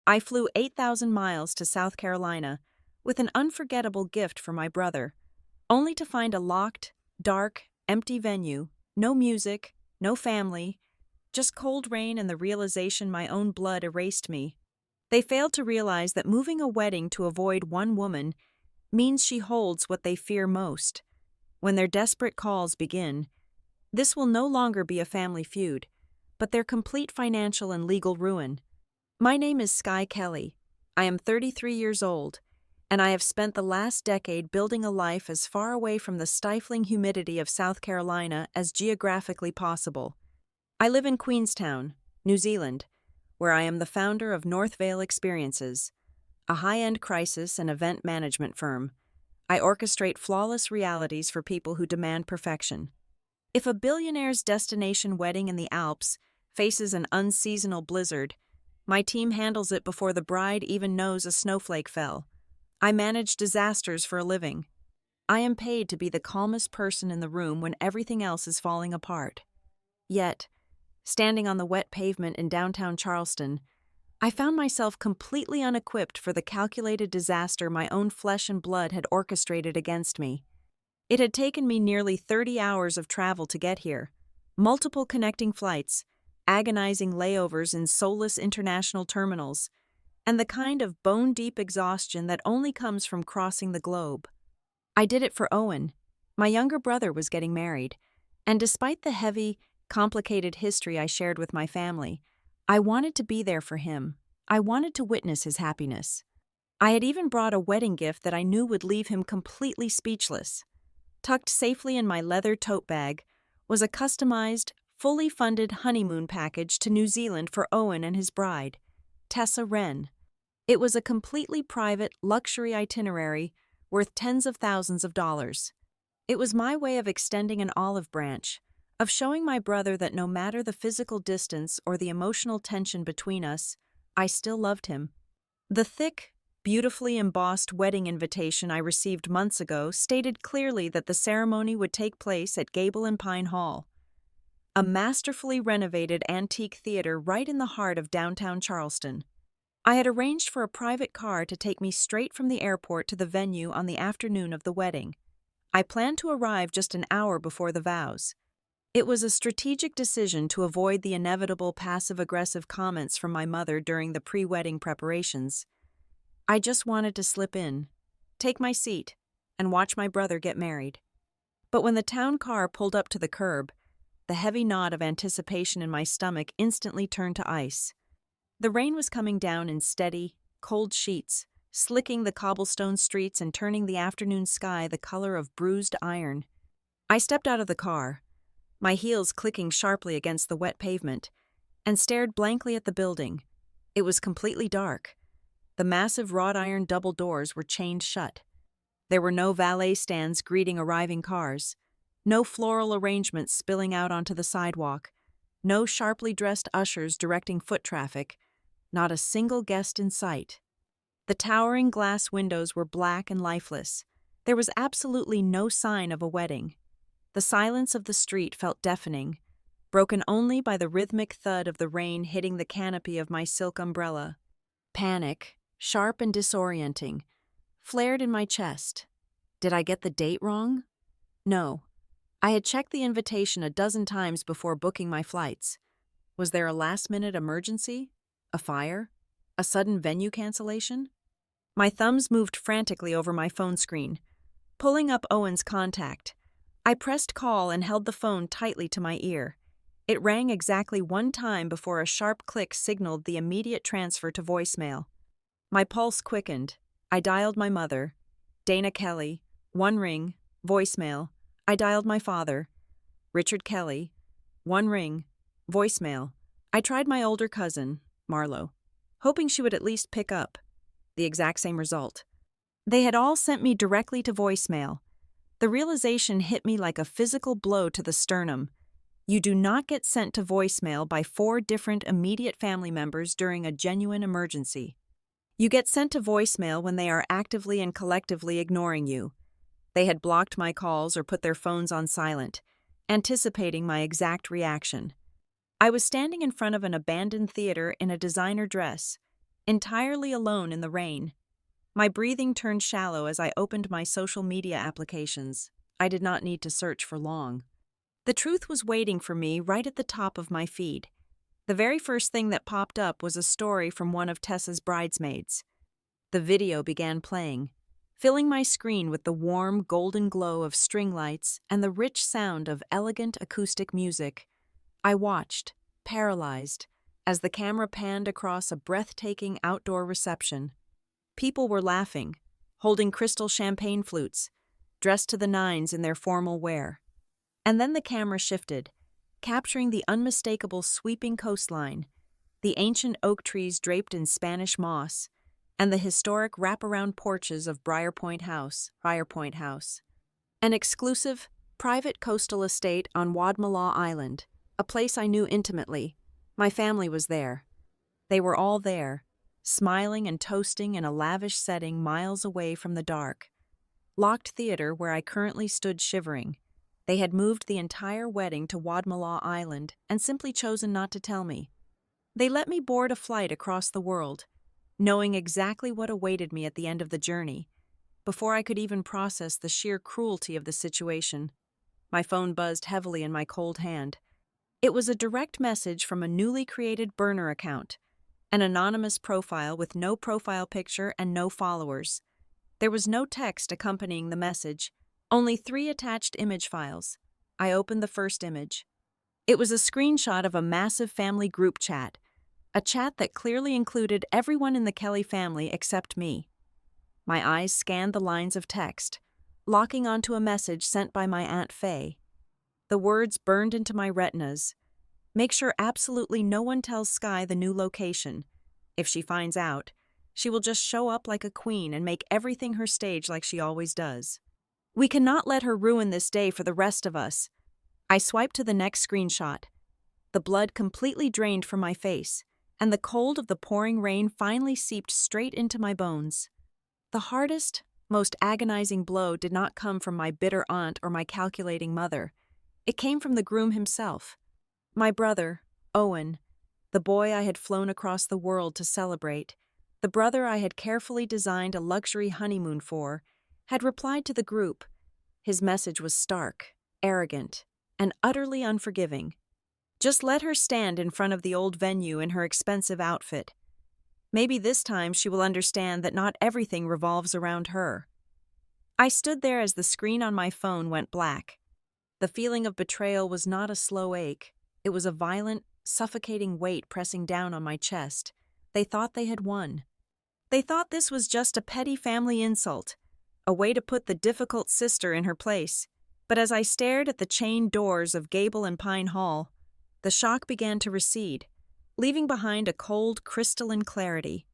I flew 8,000 miles to South Carolina with an unforgettable gift for my brother, only to find a locked, dark, empty venue, no music, no family, just cold rain and the realization my own blood erased me. They failed to realize that moving a wedding to avoid one woman means she holds what they fear most. When their desperate calls begin, this will no longer be a family feud, but their complete financial and legal ruin. My name is Sky Kelly. I am 33 years old, and I have spent the last decade building a life as far away from the stifling humidity of South Carolina as geographically possible. I live in Queenstown, New Zealand, where I am the founder of North Vale Experiences, a high-end crisis and event management firm. I orchestrate flawless realities for people who demand perfection. If a billionaire's destination wedding in the Alps faces an unseasonal blizzard, my team handles it before the bride even knows a snowflake fell. I manage disasters for a living. I am paid to be the calmest person in the room when everything else is falling apart. Yet, standing on the wet pavement in downtown Charleston, I found myself completely unequipped for the calculated disaster my own flesh and blood had orchestrated against me. It had taken me nearly 30 hours of travel to get here, multiple connecting flights, agonizing layovers in soulless international terminals, and the kind of bone-deep exhaustion that only comes from crossing the globe. I did it for Owen. My younger brother was getting married, and despite the heavy, complicated history I shared with my family, I wanted to be there for him. I wanted to witness his happiness. I had even brought a wedding gift that I knew would leave him completely speechless. Tucked safely in my leather tote bag was a customized, fully funded honeymoon package to New Zealand for Owen and his bride, Tessa. It was a completely private, luxury itinerary worth tens of thousands of dollars. It was my way of extending an olive branch, of showing my brother that no matter the physical distance or the emotional tension between us, I still loved him. The thick, beautifully embossed wedding invitation I received months ago stated clearly that the ceremony would take place at Gable and Pine Hall, a masterfully renovated antique theater right in the heart of downtown Charleston. I had arranged for a private car to take me straight from the airport to the venue on the afternoon of the wedding. I planned to arrive just an hour before the vows. It was a strategic decision to avoid the inevitable passive-aggressive comments from my mother during the pre-wedding preparations. I just wanted to slip in, take my seat, and watch my brother get married. But when the town car pulled up to the curb, the heavy knot of anticipation in my stomach instantly turned to ice. The rain was coming down in steady, cold sheets, slicking the cobblestone streets and turning the afternoon sky the color of bruised iron. I stepped out of the car, my heels clicking sharply against the wet pavement, and stared blankly at the building. It was completely dark. The massive wrought iron double doors were chained shut. There were no valet stands greeting arriving cars, no floral arrangements spilling out onto the sidewalk, no sharply dressed ushers directing foot traffic, not a single guest in sight. The towering glass windows were black and lifeless. There was absolutely no sign of a wedding. The silence of the street felt deafening, broken only by the rhythmic thud of the rain hitting the canopy of my silk umbrella. Panic, sharp and disorienting, flared in my chest. Did I get the date wrong? No. I had checked the invitation a dozen times before booking my flights. Was there a last-minute emergency? A fire? A sudden venue cancellation? My thumbs moved frantically over my phone screen, pulling up Owen's contact. I pressed call and held the phone tightly to my ear. It rang exactly one time before a sharp click signaled the immediate transfer to voicemail. My pulse quickened. I dialed my mother. Dana Kelly. One ring. Voicemail. I dialed my father. Richard Kelly. One ring. Voicemail. I tried my older cousin, Marlo, hoping she would at least pick up. The exact same result. They had all sent me directly to voicemail. The realization hit me like a physical blow to the sternum. You do not get sent to voicemail by 4 different immediate family members during a genuine emergency. You get sent to voicemail when they are actively and collectively ignoring you. They had blocked my calls or put their phones on silent, anticipating my exact reaction. I was standing in front of an abandoned theater in a designer dress, entirely alone in the rain. My breathing turned shallow as I opened my social media applications. I did not need to search for long. The truth was waiting for me right at the top of my feed. The very first thing that popped up was a story from one of Tessa's bridesmaids. The video began playing, filling my screen with the warm, golden glow of string lights and the rich sound of elegant acoustic music. I watched, paralyzed, as the camera panned across a breathtaking outdoor reception. People were laughing, holding crystal champagne flutes, dressed to the nines in their formal wear. And then the camera shifted, capturing the unmistakable sweeping coastline, the ancient oak trees draped in Spanish moss, and the historic wraparound porches of Briarpoint House. An exclusive, private coastal estate on Wadmalaw Island, a place I knew intimately. My family was there. They were all there, smiling and toasting in a lavish setting miles away from the dark, locked theater where I currently stood shivering. They had moved the entire wedding to Wadmalaw Island and simply chosen not to tell me. They let me board a flight across the world, knowing exactly what awaited me at the end of the journey. Before I could even process the sheer cruelty of the situation, my phone buzzed heavily in my cold hand. It was a direct message from a newly created burner account, an anonymous profile with no profile picture and no followers. There was no text accompanying the message, only 3 attached image files. I opened the first image. It was a screenshot of a massive family group chat, a chat that clearly included everyone in the Kelly family except me. My eyes scanned the lines of text, locking onto a message sent by my Aunt Faye. The words burned into my retinas. Make sure absolutely no one tells Skye the new location. If she finds out, she will just show up like a queen and make everything her stage like she always does. We cannot let her ruin this day for the rest of us. I swiped to the next screenshot. The blood completely drained from my face, and the cold of the pouring rain finally seeped straight into my bones. The hardest, most agonizing blow did not come from my bitter aunt or my calculating mother. It came from the groom himself. My brother, Owen, the boy I had flown across the world to celebrate, the brother I had carefully designed a luxury honeymoon for, had replied to the group. His message was stark, arrogant, and utterly unforgiving. Just let her stand in front of the old venue in her expensive outfit. Maybe this time she will understand that not everything revolves around her. I stood there as the screen on my phone went black. The feeling of betrayal was not a slow ache. It was a violent, suffocating weight pressing down on my chest. They thought they had won. They thought this was just a petty family insult, a way to put the difficult sister in her place. But as I stared at the chained doors of Gable and Pine Hall, the shock began to recede, leaving behind a cold, crystalline clarity.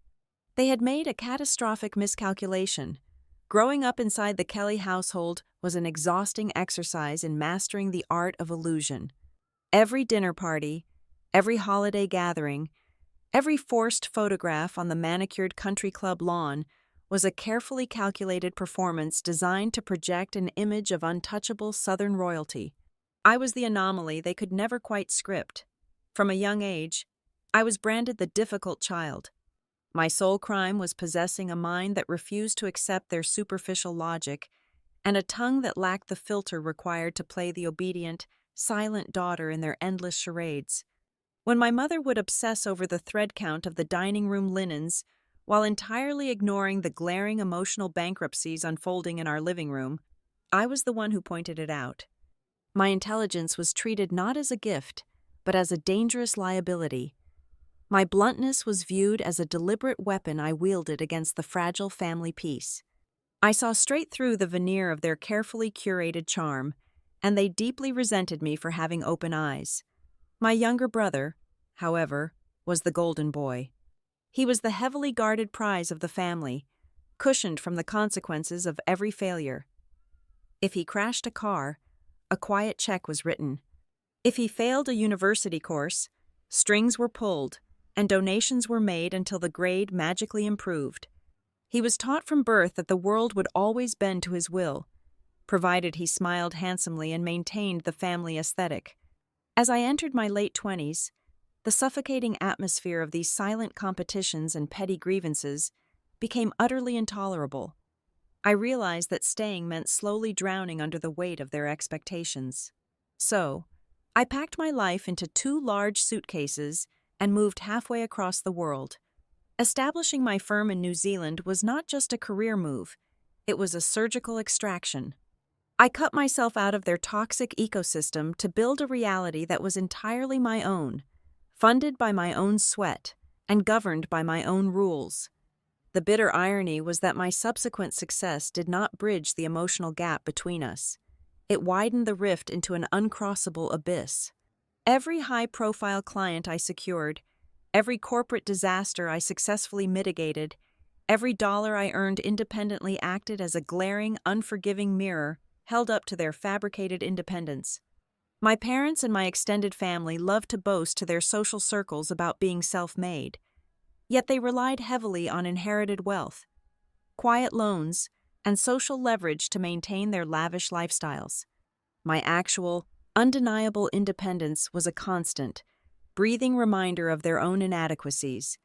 They had made a catastrophic miscalculation. Growing up inside the Kelly household was an exhausting exercise in mastering the art of illusion. Every dinner party, every holiday gathering, every forced photograph on the manicured country club lawn was a carefully calculated performance designed to project an image of untouchable Southern royalty. I was the anomaly they could never quite script. From a young age, I was branded the difficult child. My sole crime was possessing a mind that refused to accept their superficial logic and a tongue that lacked the filter required to play the obedient, silent daughter in their endless charades. When my mother would obsess over the thread count of the dining room linens while entirely ignoring the glaring emotional bankruptcies unfolding in our living room, I was the one who pointed it out. My intelligence was treated not as a gift, but as a dangerous liability. My bluntness was viewed as a deliberate weapon I wielded against the fragile family peace. I saw straight through the veneer of their carefully curated charm, and they deeply resented me for having open eyes. My younger brother, however, was the golden boy. He was the heavily guarded prize of the family, cushioned from the consequences of every failure. If he crashed a car, a quiet check was written. If he failed a university course, strings were pulled, and donations were made until the grade magically improved. He was taught from birth that the world would always bend to his will, provided he smiled handsomely and maintained the family aesthetic. As I entered my late 20s, the The suffocating atmosphere of these silent competitions and petty grievances became utterly intolerable. I realized that staying meant slowly drowning under the weight of their expectations. So, I packed my life into 2 large suitcases and moved halfway across the world. Establishing my firm in New Zealand was not just a career move, it was a surgical extraction. I cut myself out of their toxic ecosystem to build a reality that was entirely my own, funded by my own sweat, and governed by my own rules. The bitter irony was that my subsequent success did not bridge the emotional gap between us. It widened the rift into an uncrossable abyss. Every high-profile client I secured, every corporate disaster I successfully mitigated, every dollar I earned independently acted as a glaring, unforgiving mirror held up to their fabricated independence. My parents and my extended family loved to boast to their social circles about being self-made, yet they relied heavily on inherited wealth, quiet loans, and social leverage to maintain their lavish lifestyles. My actual, undeniable independence was a constant, breathing reminder of their own inadequacies.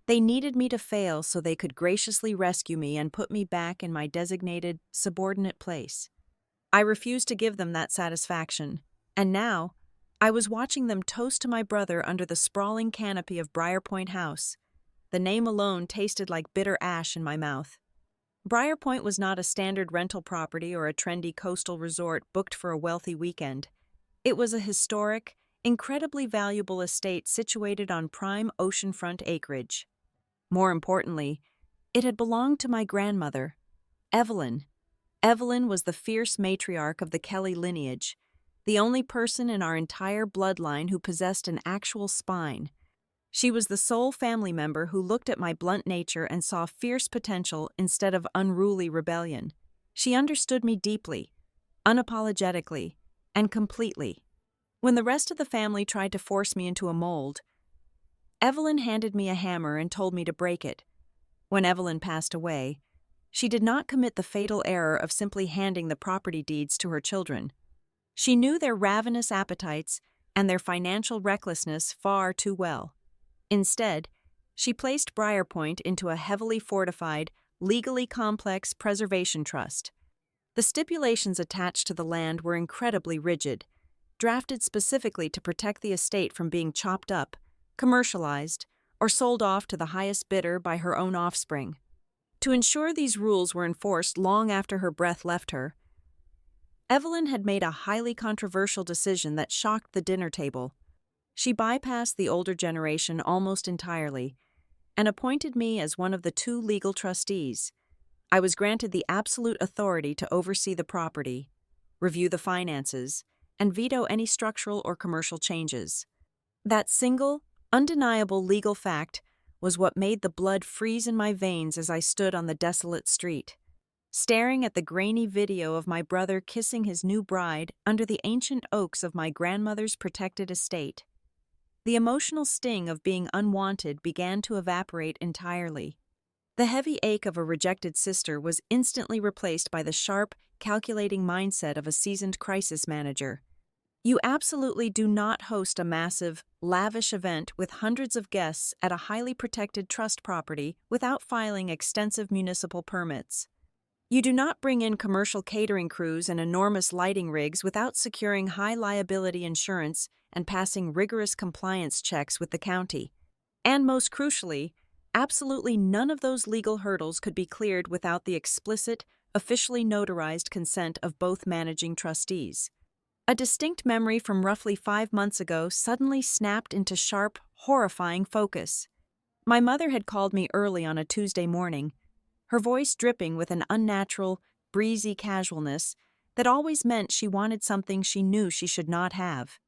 They needed me to fail so they could graciously rescue me and put me back in my designated, subordinate place. I refused to give them that satisfaction, and now, I was watching them toast to my brother under the sprawling canopy of Briarpoint House. The name alone tasted like bitter ash in my mouth. Briarpoint was not a standard rental property or a trendy coastal resort booked for a wealthy weekend. It was a historic, incredibly valuable estate situated on prime oceanfront acreage. More importantly, it had belonged to my grandmother, Evelyn. Evelyn was the fierce matriarch of the Kelly lineage, the only person in our entire bloodline who possessed an actual spine. She was the sole family member who looked at my blunt nature and saw fierce potential instead of unruly rebellion. She understood me deeply, unapologetically, and completely. When the rest of the family tried to force me into a mold, Evelyn handed me a hammer and told me to break it. When Evelyn passed away, she did not commit the fatal error of simply handing the property deeds to her children. She knew their ravenous appetites and their financial recklessness far too well. Instead, she placed Briarpoint into a heavily fortified, legally complex preservation trust. The stipulations attached to the land were incredibly rigid, drafted specifically to protect the estate from being chopped up, commercialized, or sold off to the highest bidder by her own offspring. To ensure these rules were enforced long after her breath left her, Evelyn had made a highly controversial decision that shocked the dinner table. She bypassed the older generation almost entirely and appointed me as one of the 2 legal trustees. I was granted the absolute authority to oversee the property, review the finances, and veto any structural or commercial changes. That single, undeniable legal fact was what made the blood freeze in my veins as I stood on the desolate street, staring at the grainy video of my brother kissing his new bride under the ancient oaks of my grandmother's protected estate. The emotional sting of being unwanted began to evaporate entirely. The heavy ache of a rejected sister was instantly replaced by the sharp, calculating mindset of a seasoned crisis manager. You absolutely do not host a massive, lavish event with hundreds of guests at a highly protected trust property without filing extensive municipal permits. You do not bring in commercial catering crews and enormous lighting rigs without securing high liability insurance and passing rigorous compliance checks with the county. And most crucially, absolutely none of those legal hurdles could be cleared without the explicit, officially notarized consent of both managing trustees. A distinct memory from roughly 5 months ago suddenly snapped into sharp, horrifying focus. My mother had called me early on a Tuesday morning, her voice dripping with an unnatural, breezy casualness that always meant she wanted something she knew she should not have.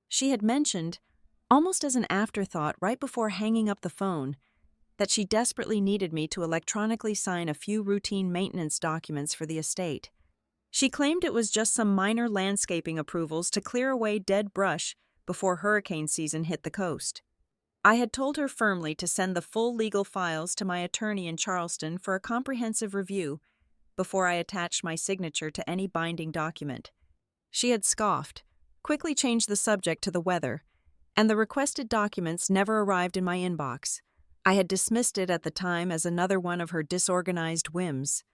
She had mentioned, almost as an afterthought right before hanging up the phone, that she desperately needed me to electronically sign a few routine maintenance documents for the estate. She claimed it was just some minor landscaping approvals to clear away dead brush before hurricane season hit the coast. I had told her firmly to send the full legal files to my attorney in Charleston for a comprehensive review before I attached my signature to any binding document. She had scoffed, quickly changed the subject to the weather, and the requested documents never arrived in my inbox. I had dismissed it at the time as another one of her disorganized whims.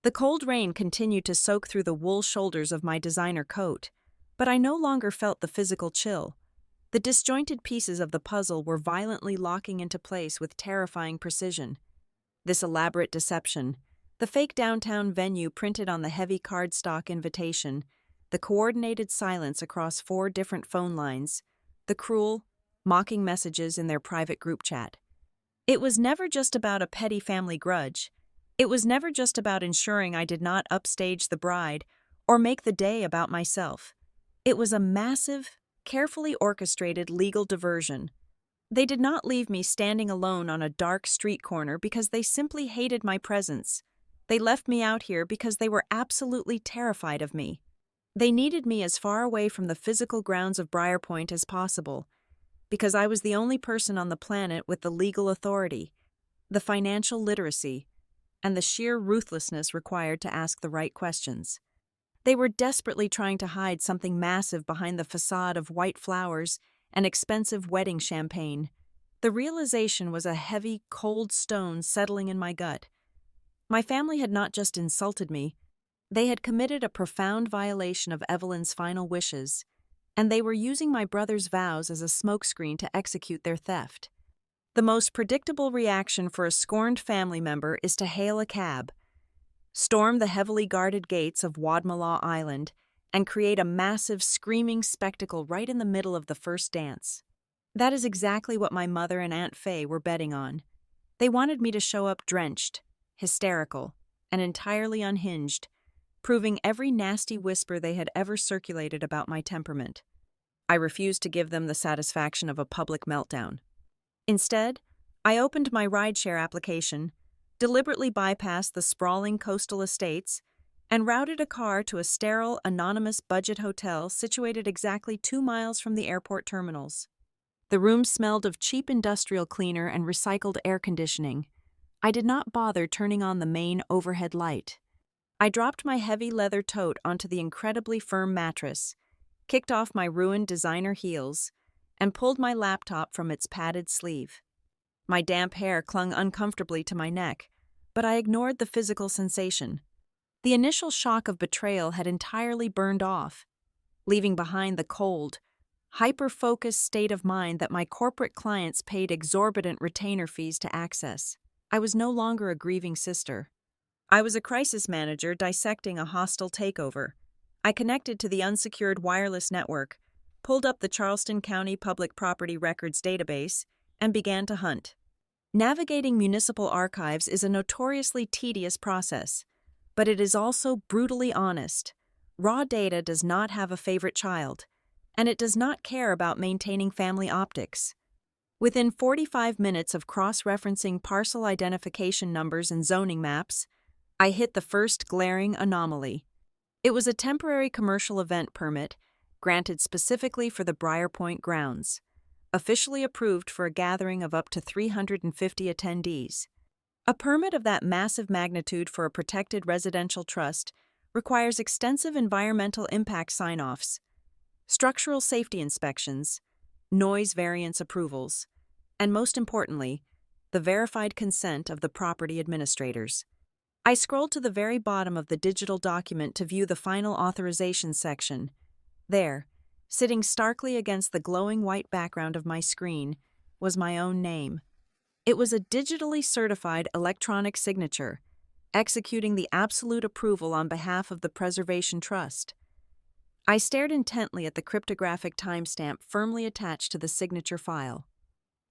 The cold rain continued to soak through the wool shoulders of my designer coat, but I no longer felt the physical chill. The disjointed pieces of the puzzle were violently locking into place with terrifying precision. This elaborate deception, the fake downtown venue printed on the heavy cardstock invitation, the coordinated silence across 4 different phone lines, the cruel, mocking messages in their private group chat. It was never just about a petty family grudge. It was never just about ensuring I did not upstage the bride or make the day about myself. It was a massive, carefully orchestrated legal diversion. They did not leave me standing alone on a dark street corner because they simply hated my presence. They left me out here because they were absolutely terrified of me. They needed me as far away from the physical grounds of Briarpoint as possible, because I was the only person on the planet with the legal authority, the financial literacy, and the sheer ruthlessness required to ask the right questions. They were desperately trying to hide something massive behind the facade of white flowers and expensive wedding champagne. The realization was a heavy, cold stone settling in my gut. My family had not just insulted me, they had committed a profound violation of Evelyn's final wishes, and they were using my brother's vows as a smokescreen to execute their theft. The most predictable reaction for a scorned family member is to hail a cab, storm the heavily guarded gates of Wadmalaw Island, and create a massive screaming spectacle right in the middle of the first dance. That is exactly what my mother and Aunt Faye were betting on. They wanted me to show up drenched, hysterical, and entirely unhinged, proving every nasty whisper they had ever circulated about my temperament. I refused to give them the satisfaction of a public meltdown. Instead, I opened my rideshare application, deliberately bypassed the sprawling coastal estates, and routed a car to a sterile, anonymous budget hotel situated exactly 2 miles from the airport terminals. The room smelled of cheap industrial cleaner and recycled air conditioning. I did not bother turning on the main overhead light. I dropped my heavy leather tote onto the incredibly firm mattress, kicked off my ruined designer heels, and pulled my laptop from its padded sleeve. My damp hair clung uncomfortably to my neck, but I ignored the physical sensation. The initial shock of betrayal had entirely burned off, leaving behind the cold, hyper-focused state of mind that my corporate clients paid exorbitant retainer fees to access. I was no longer a grieving sister. I was a crisis manager dissecting a hostile takeover. I connected to the unsecured wireless network, pulled up the Charleston County Public Property Records database, and began to hunt. Navigating municipal archives is a notoriously tedious process, but it is also brutally honest. Raw data does not have a favorite child, and it does not care about maintaining family optics. Within 45 minutes of cross-referencing parcel identification numbers and zoning maps, I hit the first glaring anomaly. It was a temporary commercial event permit, granted specifically for the Briarpoint grounds, officially approved for a gathering of up to 350 attendees. A permit of that massive magnitude for a protected residential trust requires extensive environmental impact sign-offs, structural safety inspections, noise variance approvals, and most importantly, the verified consent of the property administrators. I scrolled to the very bottom of the digital document to view the final authorization section. There, sitting starkly against the glowing white background of my screen, was my own name. It was a digitally certified electronic signature, executing the absolute approval on behalf of the Preservation Trust. I stared intently at the cryptographic timestamp firmly attached to the signature file.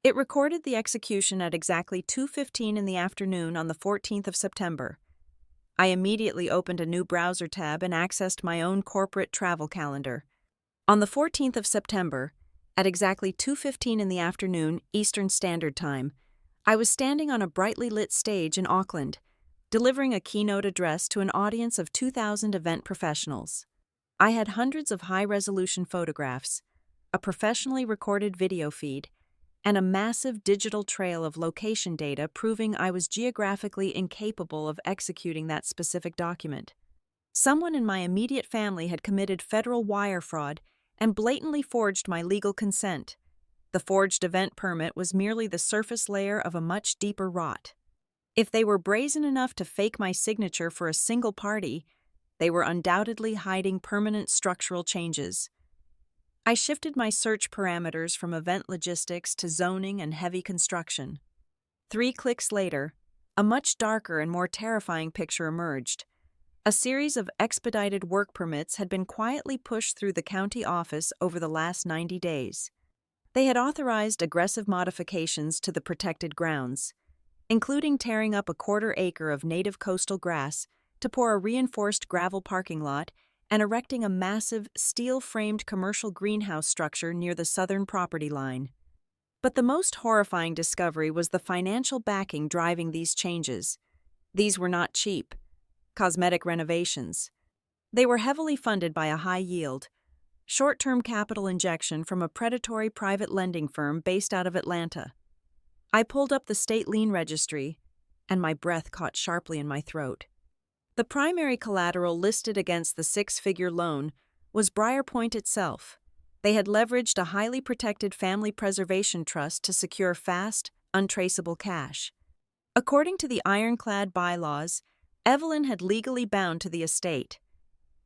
It recorded the execution at exactly 2:15 in the afternoon on the 14th of September. I immediately opened a new browser tab and accessed my own corporate travel calendar. On the 14th of September, at exactly 2:15 in the afternoon Eastern Standard Time, I was standing on a brightly lit stage in Auckland, delivering a keynote address to an audience of 2,000 event professionals. I had hundreds of high-resolution photographs, a professionally recorded video feed, and a massive digital trail of location data proving I was geographically incapable of executing that specific document. Someone in my immediate family had committed federal wire fraud and blatantly forged my legal consent, The forged event permit was merely the surface layer of a much deeper rot. If they were brazen enough to fake my signature for a single party, they were undoubtedly hiding permanent structural changes. I shifted my search parameters from event logistics to zoning and heavy construction. 3 clicks later, a much darker and more terrifying picture emerged. A series of expedited work permits had been quietly pushed through the county office over the last 90 days. They had authorized aggressive modifications to the protected grounds, including tearing up a 1/4 acre of native coastal grass to pour a reinforced gravel parking lot and erecting a massive steel-framed commercial greenhouse structure near the southern property line. But the most horrifying discovery was the financial backing driving these changes. These were not cheap, cosmetic renovations. They were heavily funded by a high-yield, short-term capital injection from a predatory private lending firm based out of Atlanta. I pulled up the state lien registry, and my breath caught sharply in my throat. The primary collateral listed against the 6-figure loan was Briar Point itself. They had leveraged a highly protected family preservation trust to secure fast, untraceable cash. According to the ironclad bylaws, Evelyn had legally bound to the estate.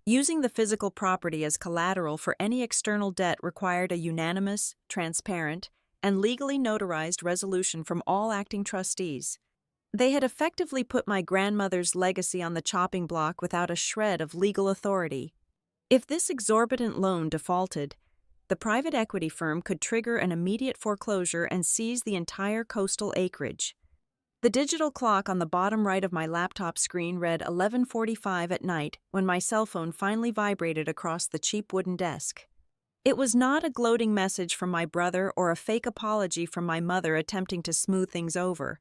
Using the physical property as collateral for any external debt required a unanimous, transparent, and legally notarized resolution from all acting trustees. They had effectively put my grandmother's legacy on the chopping block without a shred of legal authority. If this exorbitant loan defaulted, the private equity firm could trigger an immediate foreclosure and seize the entire coastal acreage. The digital clock on the bottom right of my laptop screen read 11:45 at night when my cell phone finally vibrated across the cheap wooden desk. It was not a gloating message from my brother or a fake apology from my mother attempting to smooth things over.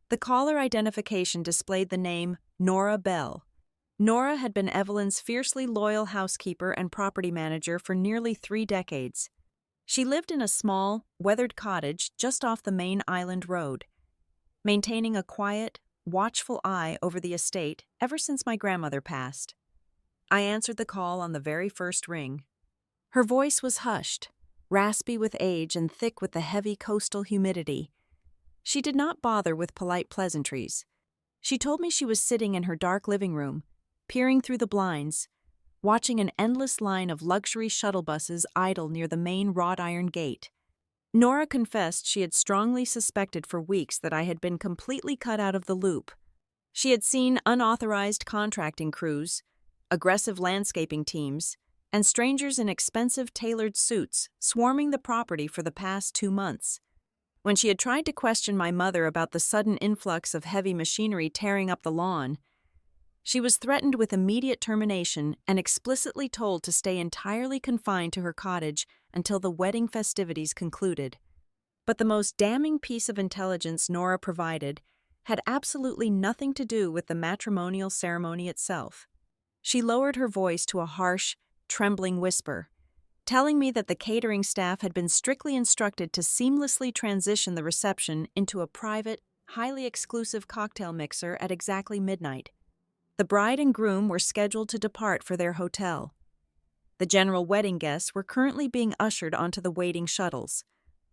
The caller identification displayed the name Nora Bell. Nora had been Evelyn's fiercely loyal housekeeper and property manager for nearly 3 decades. She lived in a small, weathered cottage just off the main island road, maintaining a quiet, watchful eye over the estate ever since my grandmother passed. I answered the call on the very first ring. Her voice was hushed, raspy with age and thick with the heavy coastal humidity. She did not bother with polite pleasantries. She told me she was sitting in her dark living room, peering through the blinds, watching an endless line of luxury shuttle buses idle near the main wrought iron gate. Nora confessed she had strongly suspected for weeks that I had been completely cut out of the loop. She had seen unauthorized contracting crews, aggressive landscaping teams, and strangers in expensive tailored suits swarming the property for the past 2 months. When she had tried to question my mother about the sudden influx of heavy machinery tearing up the lawn, she was threatened with immediate termination and explicitly told to stay entirely confined to her cottage until the wedding festivities concluded. But the most damning piece of intelligence Nora provided had absolutely nothing to do with the matrimonial ceremony itself. She lowered her voice to a harsh, trembling whisper, telling me that the catering staff had been strictly instructed to seamlessly transition the reception into a private, highly exclusive cocktail mixer at exactly midnight. The bride and groom were scheduled to depart for their hotel. The general wedding guests were currently being ushered onto the waiting shuttles,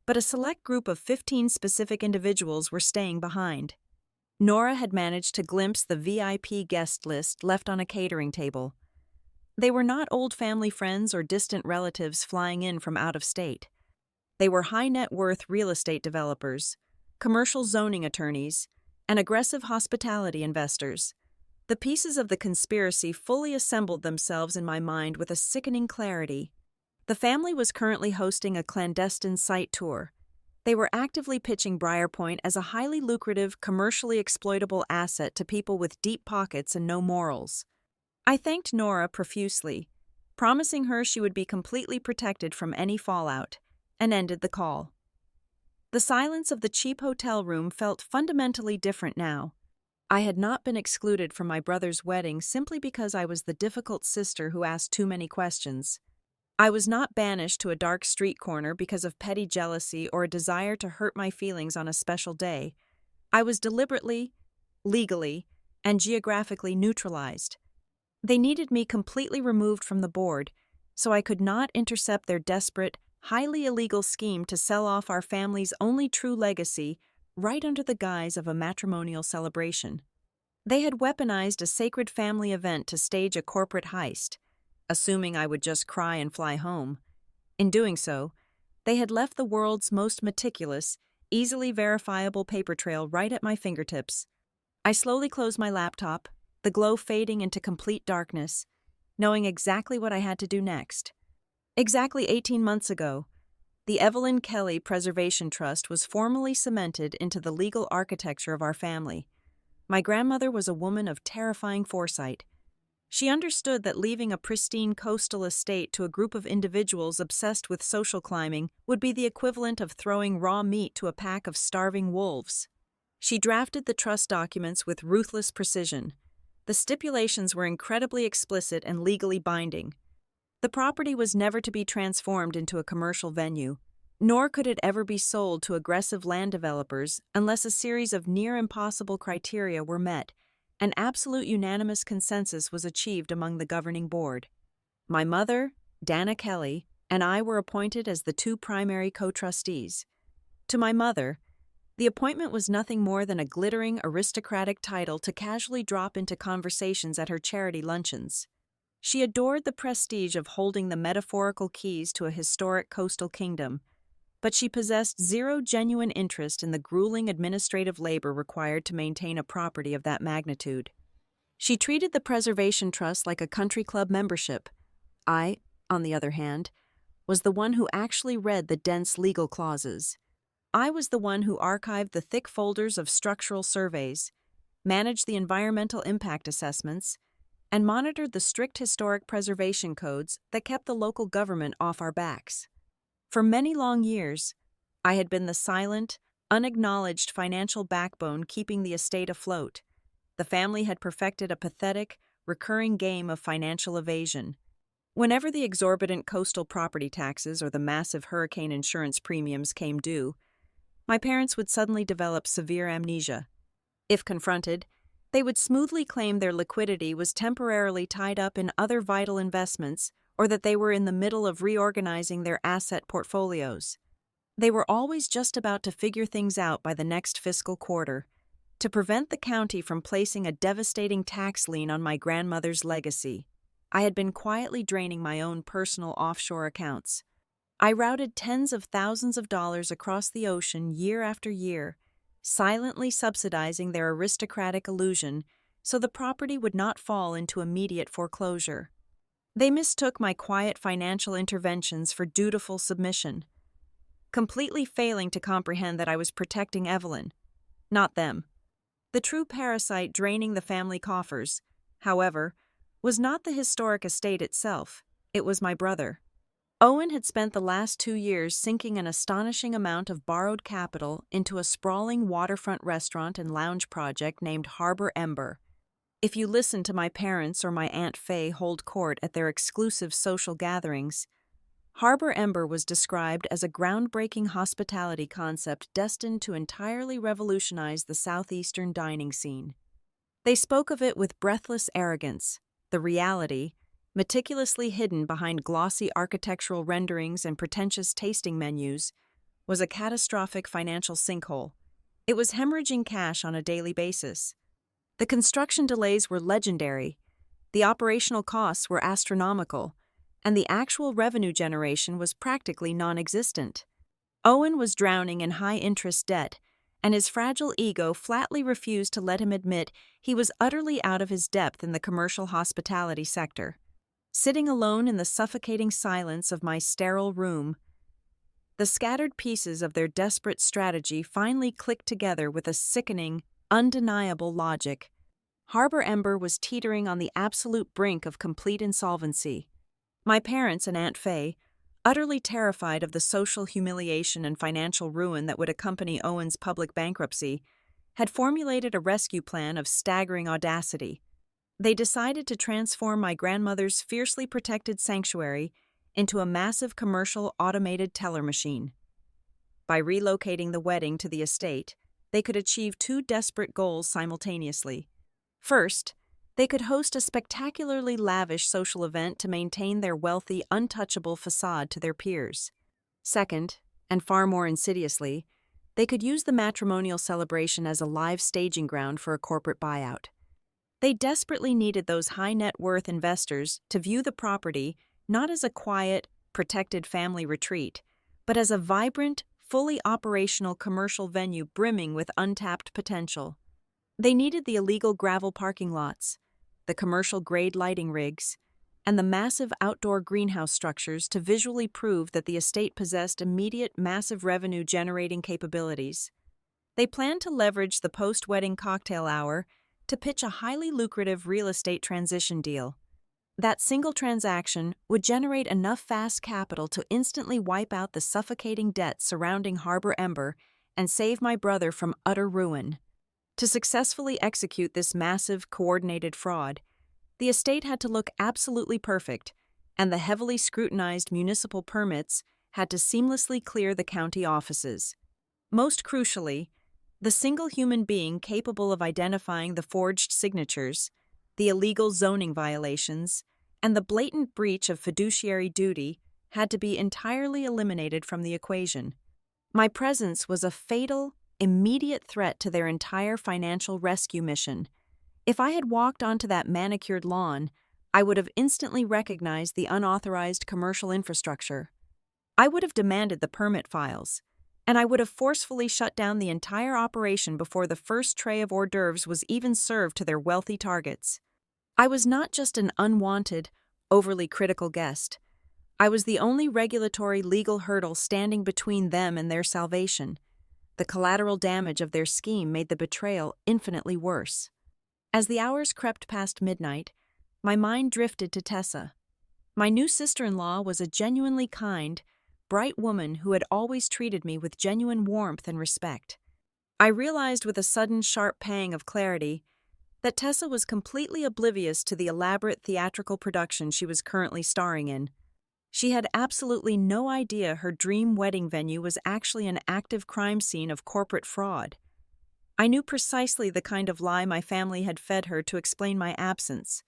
but a select group of 15 specific individuals were staying behind. Nora had managed to glimpse the VIP guest list left on a catering table. They were not old family friends or distant relatives flying in from out of state. They were high-net-worth real estate developers, commercial zoning attorneys, and aggressive hospitality investors. The pieces of the conspiracy fully assembled themselves in my mind with a sickening clarity. The family was currently hosting a clandestine site tour. They were actively pitching Briar Point as a highly lucrative, commercially exploitable asset to people with deep pockets and no morals. I thanked Nora profusely, promising her she would be completely protected from any fallout, and ended the call. The silence of the cheap hotel room felt fundamentally different now. I had not been excluded from my brother's wedding simply because I was the difficult sister who asked too many questions. I was not banished to a dark street corner because of petty jealousy or a desire to hurt my feelings on a special day. I was deliberately, legally, and geographically neutralized. They needed me completely removed from the board, so I could not intercept their desperate, highly illegal scheme to sell off our family's only true legacy right under the guise of a matrimonial celebration. They had weaponized a sacred family event to stage a corporate heist, assuming I would just cry and fly home. In doing so, they had left the world's most meticulous, easily verifiable paper trail right at my fingertips. I slowly closed my laptop, the glow fading into complete darkness, knowing exactly what I had to do next. Exactly 18 months ago, the Evelyn Kelly Preservation Trust was formally cemented into the legal architecture of our family. My grandmother was a woman of terrifying foresight. She understood that leaving a pristine coastal estate to a group of individuals obsessed with social climbing would be the equivalent of throwing raw meat to a pack of starving wolves. She drafted the trust documents with ruthless precision. The stipulations were incredibly explicit and legally binding. The property was never to be transformed into a commercial venue, nor could it ever be sold to aggressive land developers unless a series of near-impossible criteria were met, and absolute unanimous consensus was achieved among the governing board. My mother, Dana Kelly, and I were appointed as the two primary co-trustees. To my mother, the appointment was nothing more than a glittering aristocratic title to casually drop into conversations at her charity luncheons. She adored the prestige of holding the metaphorical keys to a historic coastal kingdom, but she possessed zero genuine interest in the grueling administrative labor required to maintain a property of that magnitude. She treated the Preservation Trust like a country club membership. I, on the other hand, was the one who actually read the dense legal clauses. I was the one who archived the thick folders of structural surveys, managed the environmental impact assessments, and monitored the strict historic preservation codes that kept the local government off our backs. For many long years, I had been the silent, unacknowledged financial backbone keeping the estate afloat. The family had perfected a pathetic, recurring game of financial evasion. Whenever the exorbitant coastal property taxes or the massive hurricane insurance premiums came due, my parents would suddenly develop severe amnesia. If confronted, they would smoothly claim their liquidity was temporarily tied up in other vital investments or that they were in the middle of reorganizing their asset portfolios. They were always just about to figure things out by the next fiscal quarter, to prevent the county from placing a devastating tax lien on my grandmother's legacy. I had been quietly draining my own personal offshore accounts. I routed tens of thousands of dollars across the ocean year after year, silently subsidizing their aristocratic illusion so the property would not fall into immediate foreclosure. They mistook my quiet financial interventions for dutiful submission, completely failing to comprehend that I was protecting Evelyn, not them. The true parasite draining the family coffers, however, was not the historic estate itself, it was my brother. Owen had spent the last 2 years sinking an astonishing amount of borrowed capital into a sprawling waterfront restaurant and lounge project named Harbor Ember. If you listen to my parents or my Aunt Faye hold court at their exclusive social gatherings, Harbor Ember was described as a groundbreaking hospitality concept destined to entirely revolutionize the southeastern dining scene. They spoke of it with breathless arrogance. The reality, meticulously hidden behind glossy architectural renderings and pretentious tasting menus, was a catastrophic financial sinkhole. It was hemorrhaging cash on a daily basis. The construction delays were legendary, the operational costs were astronomical, and the actual revenue generation was practically non-existent. Owen was drowning in high-interest debt, and his fragile ego flatly refused to let him admit he was utterly out of his depth in the commercial hospitality sector. Sitting alone in the suffocating silence of my sterile room, the scattered pieces of their desperate strategy finally clicked together with a sickening, undeniable logic. Harbor Ember was teetering on the absolute brink of complete insolvency. My parents and Aunt Faye, utterly terrified of the social humiliation and financial ruin that would accompany Owen's public bankruptcy, had formulated a rescue plan of staggering audacity. They decided to transform my grandmother's fiercely protected sanctuary into a massive commercial automated teller machine. By relocating the wedding to the estate, they could achieve 2 desperate goals simultaneously. First, they could host a spectacularly lavish social event to maintain their wealthy, untouchable facade to their peers. Second, and far more insidiously, they could use the matrimonial celebration as a live staging ground for a corporate buyout. They desperately needed those high-net-worth investors to view the property not as a quiet, protected family retreat, but as a vibrant, fully operational commercial venue brimming with untapped potential. They needed the illegal gravel parking lots, the commercial-grade lighting rigs, and the massive outdoor greenhouse structures to visually prove that the estate possessed immediate massive revenue-generating capabilities. They planned to leverage the post-wedding cocktail hour to pitch a highly lucrative real estate transition deal. That single transaction would generate enough fast capital to instantly wipe out the suffocating debt surrounding Harbor Ember and save my brother from utter ruin. To successfully execute this massive, coordinated fraud, the estate had to look absolutely perfect, and the heavily scrutinized municipal permits had to seamlessly clear the county offices. Most crucially, the single human being capable of identifying the forged signatures, the illegal zoning violations, and the blatant breach of fiduciary duty had to be entirely eliminated from the equation. My presence was a fatal, immediate threat to their entire financial rescue mission. If I had walked onto that manicured lawn, I would have instantly recognized the unauthorized commercial infrastructure. I would have demanded the permit files, and I would have forcefully shut down the entire operation before the first tray of hors d'oeuvres was even served to their wealthy targets. I was not just an unwanted, overly critical guest. I was the only regulatory legal hurdle standing between them and their salvation. The collateral damage of their scheme made the betrayal infinitely worse. As the hours crept past midnight, my mind drifted to Tessa. My new sister-in-law was a genuinely kind, bright woman who had always treated me with genuine warmth and respect. I realized with a sudden sharp pang of clarity that Tessa was completely oblivious to the elaborate theatrical production she was currently starring in. She had absolutely no idea her dream wedding venue was actually an active crime scene of corporate fraud. I knew precisely the kind of lie my family had fed her to explain my absence.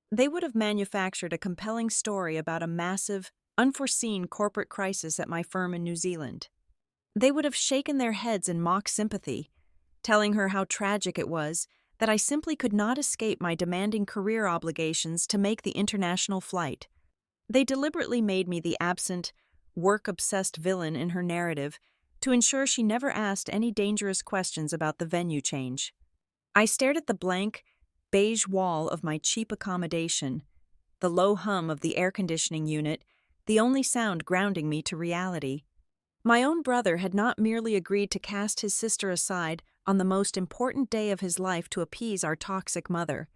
They would have manufactured a compelling story about a massive, unforeseen corporate crisis at my firm in New Zealand. They would have shaken their heads in mock sympathy, telling her how tragic it was that I simply could not escape my demanding career obligations to make the international flight. They deliberately made me the absent, work-obsessed villain in her narrative to ensure she never asked any dangerous questions about the venue change. I stared at the blank, beige wall of my cheap accommodation, the low hum of the air conditioning unit, the only sound grounding me to reality. My own brother had not merely agreed to cast his sister aside on the most important day of his life to appease our toxic mother.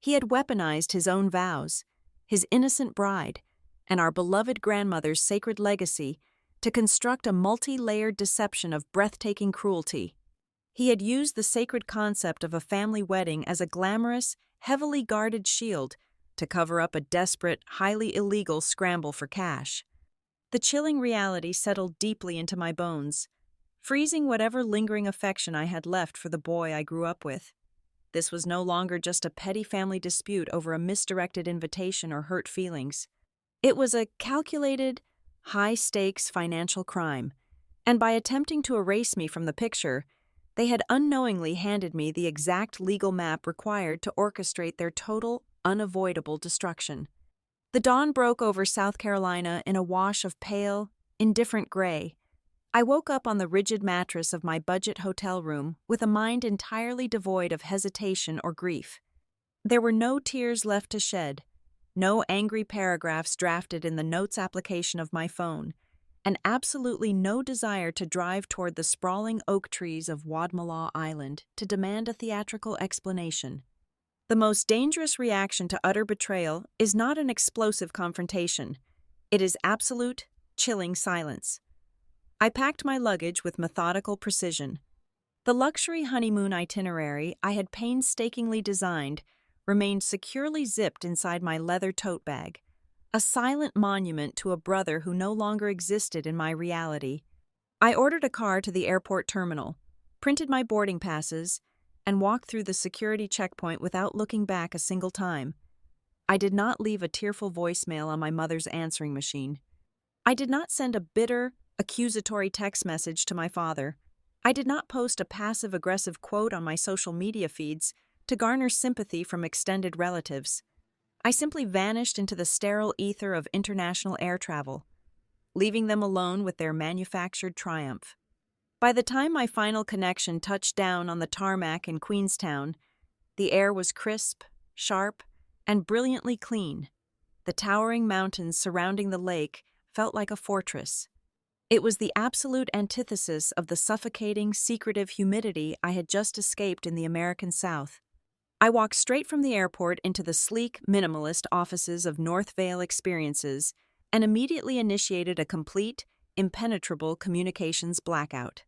He had weaponized his own vows, his innocent bride, and our beloved grandmother's sacred legacy to construct a multi-layered deception of breathtaking cruelty. He had used the sacred concept of a family wedding as a glamorous, heavily guarded shield to cover up a desperate, highly illegal scramble for cash. The chilling reality settled deeply into my bones, freezing whatever lingering affection I had left for the boy I grew up with. This was no longer just a petty family dispute over a misdirected invitation or hurt feelings. It was a calculated, high-stakes financial crime, and by attempting to erase me from the picture, they had unknowingly handed me the exact legal map required to orchestrate their total, unavoidable destruction. The dawn broke over South Carolina in a wash of pale, indifferent gray. I woke up on the rigid mattress of my budget hotel room with a mind entirely devoid of hesitation or grief. There were no tears left to shed, no angry paragraphs drafted in the notes application of my phone, and absolutely no desire to drive toward the sprawling oak trees of Wadmalaw Island to demand a theatrical explanation. The most dangerous reaction to utter betrayal is not an explosive confrontation. It is absolute, chilling silence. I packed my luggage with methodical precision. The luxury honeymoon itinerary I had painstakingly designed remained securely zipped inside my leather tote bag, a silent monument to a brother who no longer existed in my reality. I ordered a car to the airport terminal, printed my boarding passes, and walked through the security checkpoint without looking back a single time. I did not leave a tearful voicemail on my mother's answering machine. I did not send a bitter, accusatory text message to my father. I did not post a passive-aggressive quote on my social media feeds to garner sympathy from extended relatives. I simply vanished into the sterile ether of international air travel, leaving them alone with their manufactured triumph. By the time my final connection touched down on the tarmac in Queenstown, the air was crisp, sharp, and brilliantly clean. The towering mountains surrounding the lake felt like a fortress. It was the absolute antithesis of the suffocating, secretive humidity I had just escaped in the American South. I walked straight from the airport into the sleek, minimalist offices of North Vale Experiences and immediately initiated a complete, impenetrable communications blackout.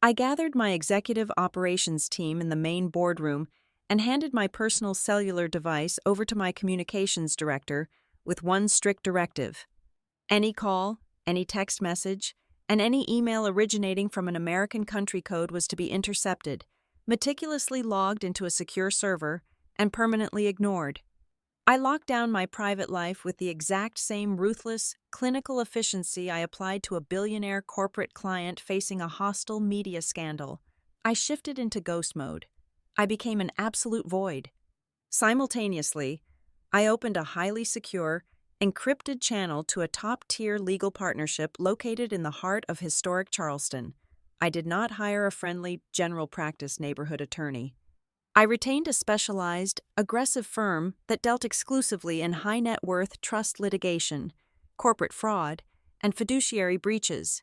I gathered my executive operations team in the main boardroom and handed my personal cellular device over to my communications director with one strict directive. Any call, any text message, and any email originating from an American country code was to be intercepted, meticulously logged into a secure server, and permanently ignored. I locked down my private life with the exact same ruthless, clinical efficiency I applied to a billionaire corporate client facing a hostile media scandal. I shifted into ghost mode. I became an absolute void. Simultaneously, I opened a highly secure, encrypted channel to a top-tier legal partnership located in the heart of historic Charleston. I did not hire a friendly, general practice neighborhood attorney. I retained a specialized, aggressive firm that dealt exclusively in high-net-worth trust litigation, corporate fraud, and fiduciary breaches.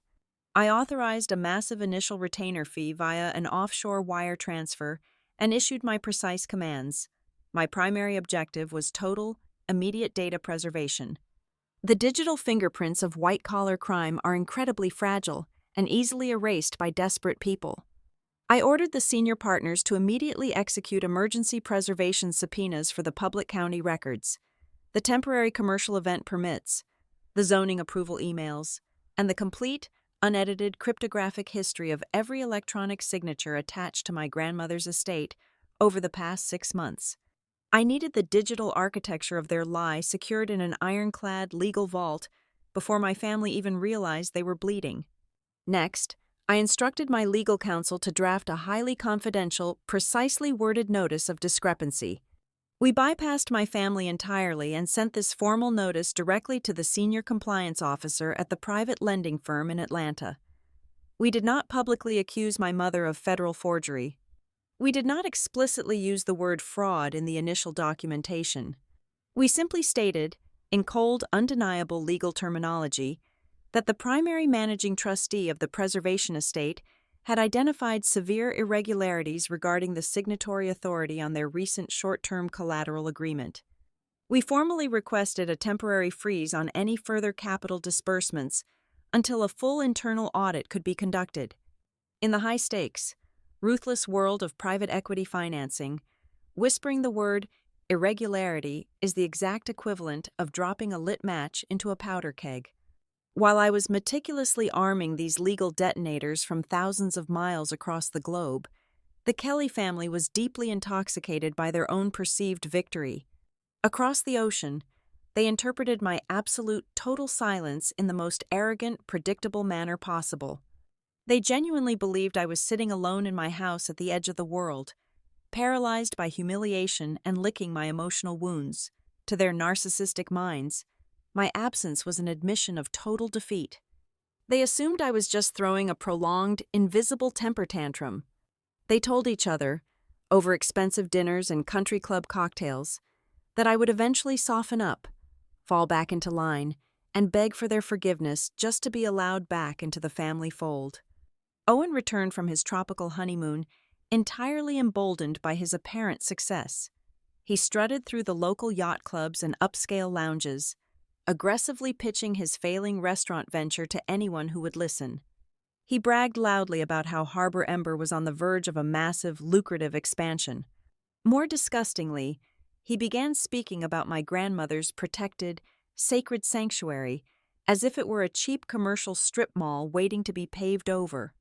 I authorized a massive initial retainer fee via an offshore wire transfer and issued my precise commands. My primary objective was total, immediate data preservation. The digital fingerprints of white-collar crime are incredibly fragile and easily erased by desperate people. I ordered the senior partners to immediately execute emergency preservation subpoenas for the public county records, the temporary commercial event permits, the zoning approval emails, and the complete, unedited cryptographic history of every electronic signature attached to my grandmother's estate over the past 6 months. I needed the digital architecture of their lie secured in an ironclad legal vault before my family even realized they were bleeding. Next, I instructed my legal counsel to draft a highly confidential, precisely worded notice of discrepancy. We bypassed my family entirely and sent this formal notice directly to the senior compliance officer at the private lending firm in Atlanta. We did not publicly accuse my mother of federal forgery. We did not explicitly use the word fraud in the initial documentation. We simply stated, in cold, undeniable legal terminology, that the primary managing trustee of the preservation estate had identified severe irregularities regarding the signatory authority on their recent short-term collateral agreement. We formally requested a temporary freeze on any further capital disbursements until a full internal audit could be conducted. In the high-stakes, ruthless world of private equity financing, whispering the word irregularity is the exact equivalent of dropping a lit match into a powder keg. While I was meticulously arming these legal detonators from thousands of miles across the globe, the Kelly family was deeply intoxicated by their own perceived victory. Across the ocean, they interpreted my absolute total silence in the most arrogant, predictable manner possible. They genuinely believed I was sitting alone in my house at the edge of the world, paralyzed by humiliation and licking my emotional wounds. To their narcissistic minds, my absence was an admission of total defeat. They assumed I was just throwing a prolonged, invisible temper tantrum. They told each other, over expensive dinners and country club cocktails, that I would eventually soften up, fall back into line, and beg for their forgiveness just to be allowed back into the family fold. Owen returned from his tropical honeymoon entirely emboldened by his apparent success. He strutted through the local yacht clubs and upscale lounges, aggressively pitching his failing restaurant venture to anyone who would listen. He bragged loudly about how Harbor Ember was on the verge of a massive, lucrative expansion. More disgustingly, he began speaking about my grandmother's protected, sacred sanctuary as if it were a cheap commercial strip mall waiting to be paved over.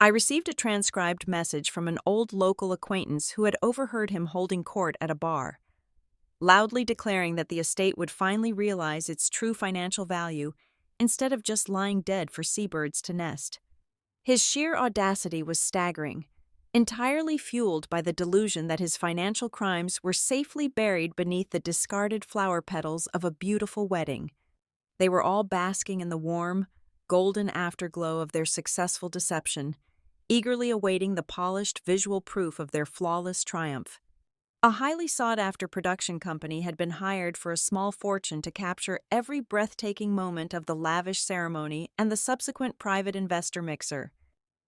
I received a transcribed message from an old local acquaintance who had overheard him holding court at a bar, loudly declaring that the estate would finally realize its true financial value instead of just lying dead for seabirds to nest. His sheer audacity was staggering, entirely fueled by the delusion that his financial crimes were safely buried beneath the discarded flower petals of a beautiful wedding. They were all basking in the warm, golden afterglow of their successful deception, eagerly awaiting the polished visual proof of their flawless triumph. A highly sought-after production company had been hired for a small fortune to capture every breathtaking moment of the lavish ceremony and the subsequent private investor mixer.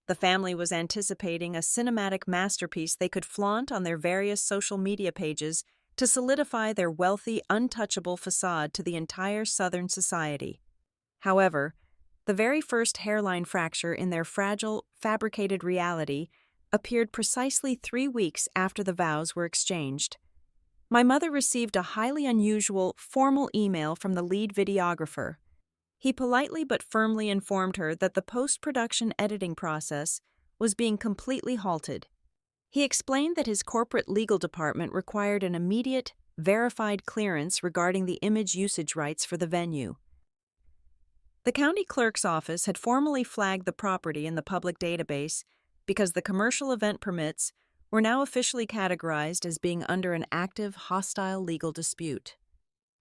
The family was anticipating a cinematic masterpiece they could flaunt on their various social media pages to solidify their wealthy, untouchable facade to the entire Southern society. However, the very first hairline fracture in their fragile, fabricated reality appeared precisely 3 weeks after the vows were exchanged. My mother received a highly unusual, formal email from the lead videographer. He politely but firmly informed her that the post-production editing process was being completely halted. He explained that his corporate legal department required an immediate, verified clearance regarding the image usage rights for the venue. The county clerk's office had formally flagged the property in the public database because the commercial event permits were now officially categorized as being under an active, hostile legal dispute.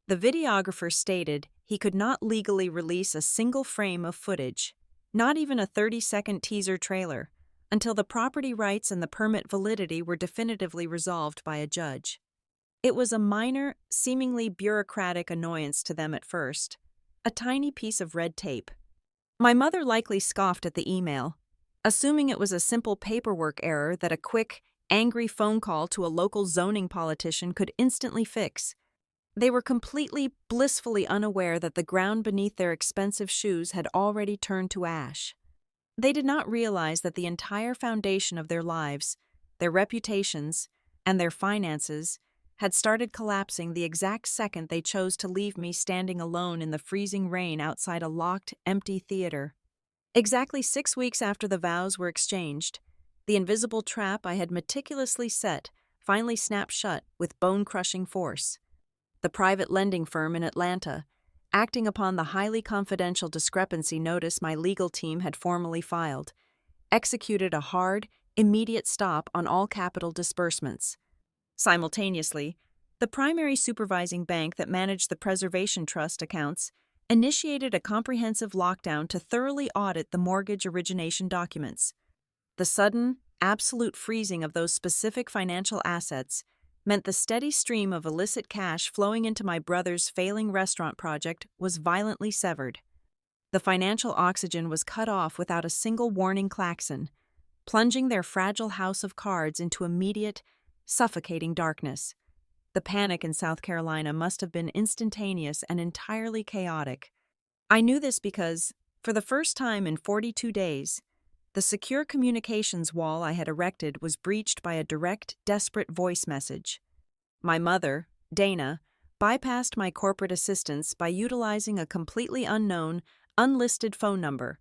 The videographer stated he could not legally release a single frame of footage, not even a 30-second teaser trailer, until the property rights and the permit validity were definitively resolved by a judge. It was a minor, seemingly bureaucratic annoyance to them at first, a tiny piece of red tape. My mother likely scoffed at the email, assuming it was a simple paperwork error that a quick, angry phone call to a local zoning politician could instantly fix. They were completely, blissfully unaware that the ground beneath their expensive shoes had already turned to ash. They did not realize that the entire foundation of their lives, their reputations, and their finances had started collapsing the exact second they chose to leave me standing alone in the freezing rain outside a locked, empty theater. Exactly 6 weeks after the vows were exchanged, the invisible trap I had meticulously set finally snapped shut with bone-crushing force. The private lending firm in Atlanta, acting upon the highly confidential discrepancy notice my legal team had formally filed, executed a hard, immediate stop on all capital disbursements. Simultaneously, the primary supervising bank that managed the Preservation Trust accounts initiated a comprehensive lockdown to thoroughly audit the mortgage origination documents. The sudden, absolute freezing of those specific financial assets meant the steady stream of illicit cash flowing into my brother's failing restaurant project was violently severed. The financial oxygen was cut off without a single warning klaxon, plunging their fragile house of cards into immediate, suffocating darkness. The panic in South Carolina must have been instantaneous and entirely chaotic. I knew this because, for the first time in 42 days, the secure communications wall I had erected was breached by a direct, desperate voice message. My mother, Dana, bypassed my corporate assistants by utilizing a completely unknown, unlisted phone number.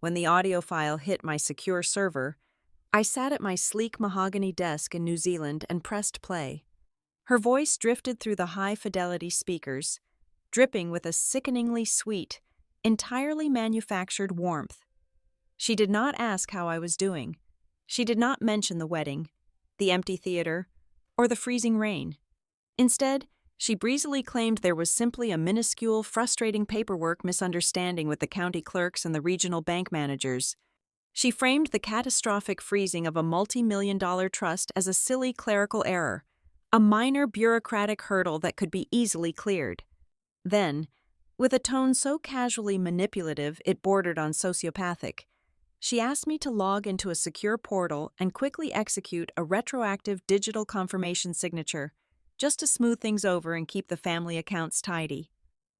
When the audio file hit my secure server, I sat at my sleek mahogany desk in New Zealand and pressed play. Her voice drifted through the high-fidelity speakers, dripping with a sickeningly sweet, entirely manufactured warmth. She did not ask how I was doing. She did not mention the wedding, the empty theater, or the freezing rain. Instead, she breezily claimed there was simply a minuscule, frustrating paperwork misunderstanding with the county clerks and the regional bank managers. She framed the catastrophic freezing of a multi-million-dollar trust as a silly clerical error, a minor bureaucratic hurdle that could be easily cleared. Then, with a tone so casually manipulative it bordered on sociopathic, she asked me to log into a secure portal and quickly execute a retroactive digital confirmation signature, just to smooth things over and keep the family accounts tidy.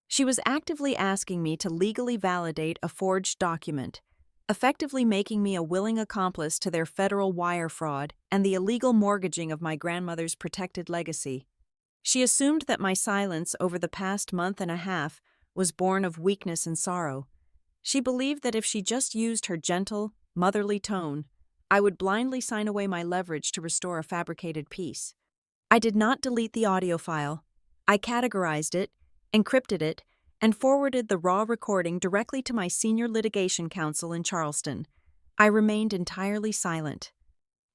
She was actively asking me to legally validate a forged document, effectively making me a willing accomplice to their federal wire fraud and the illegal mortgaging of my grandmother's protected legacy. She assumed that my silence over the past month and a half was born of weakness and sorrow. She believed that if she just used her gentle, motherly tone, I would blindly sign away my leverage to restore a fabricated peace. I did not delete the audio file. I categorized it, encrypted it, and forwarded the raw recording directly to my senior litigation counsel in Charleston. I remained entirely silent.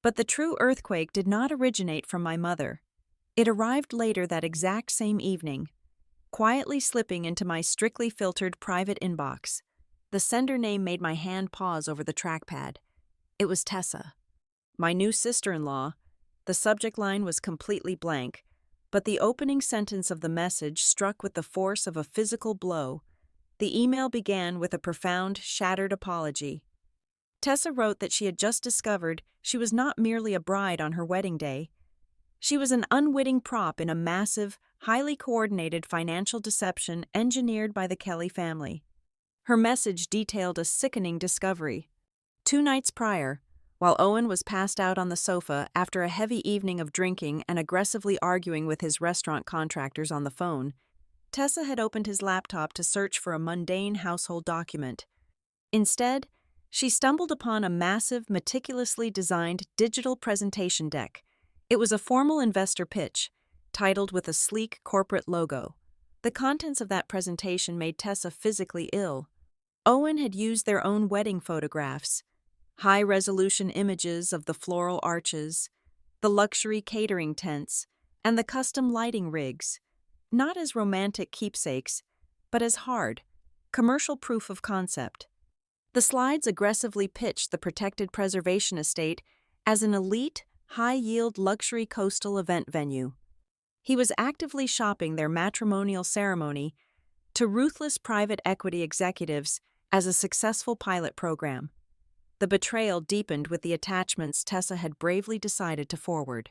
But the true earthquake did not originate from my mother. It arrived later that exact same evening, quietly slipping into my strictly filtered private inbox. The sender name made my hand pause over the trackpad. It was Tessa, my new sister-in-law. The subject line was completely blank, but the opening sentence of the message struck with the force of a physical blow. The email began with a profound, shattered apology. Tessa wrote that she had just discovered she was not merely a bride on her wedding day. She was an unwitting prop in a massive, highly coordinated financial deception engineered by the Kelly family. Her message detailed a sickening discovery. 2 nights prior, while Owen was passed out on the sofa after a heavy evening of drinking and aggressively arguing with his restaurant contractors on the phone, Tessa had opened his laptop to search for a mundane household document. Instead, she stumbled upon a massive, meticulously designed digital presentation deck. It was a formal investor pitch, titled with a sleek corporate logo. The contents of that presentation made Tessa physically ill. Owen had used their own wedding photographs, high-resolution images of the floral arches, the luxury catering tents, and the custom lighting rigs, not as romantic keepsakes, but as hard, commercial proof of concept. The slides aggressively pitched the protected preservation estate as an elite, high-yield luxury coastal event venue. He was actively shopping their matrimonial ceremony to ruthless private equity executives as a successful pilot program. The betrayal deepened with the attachments Tessa had bravely decided to forward.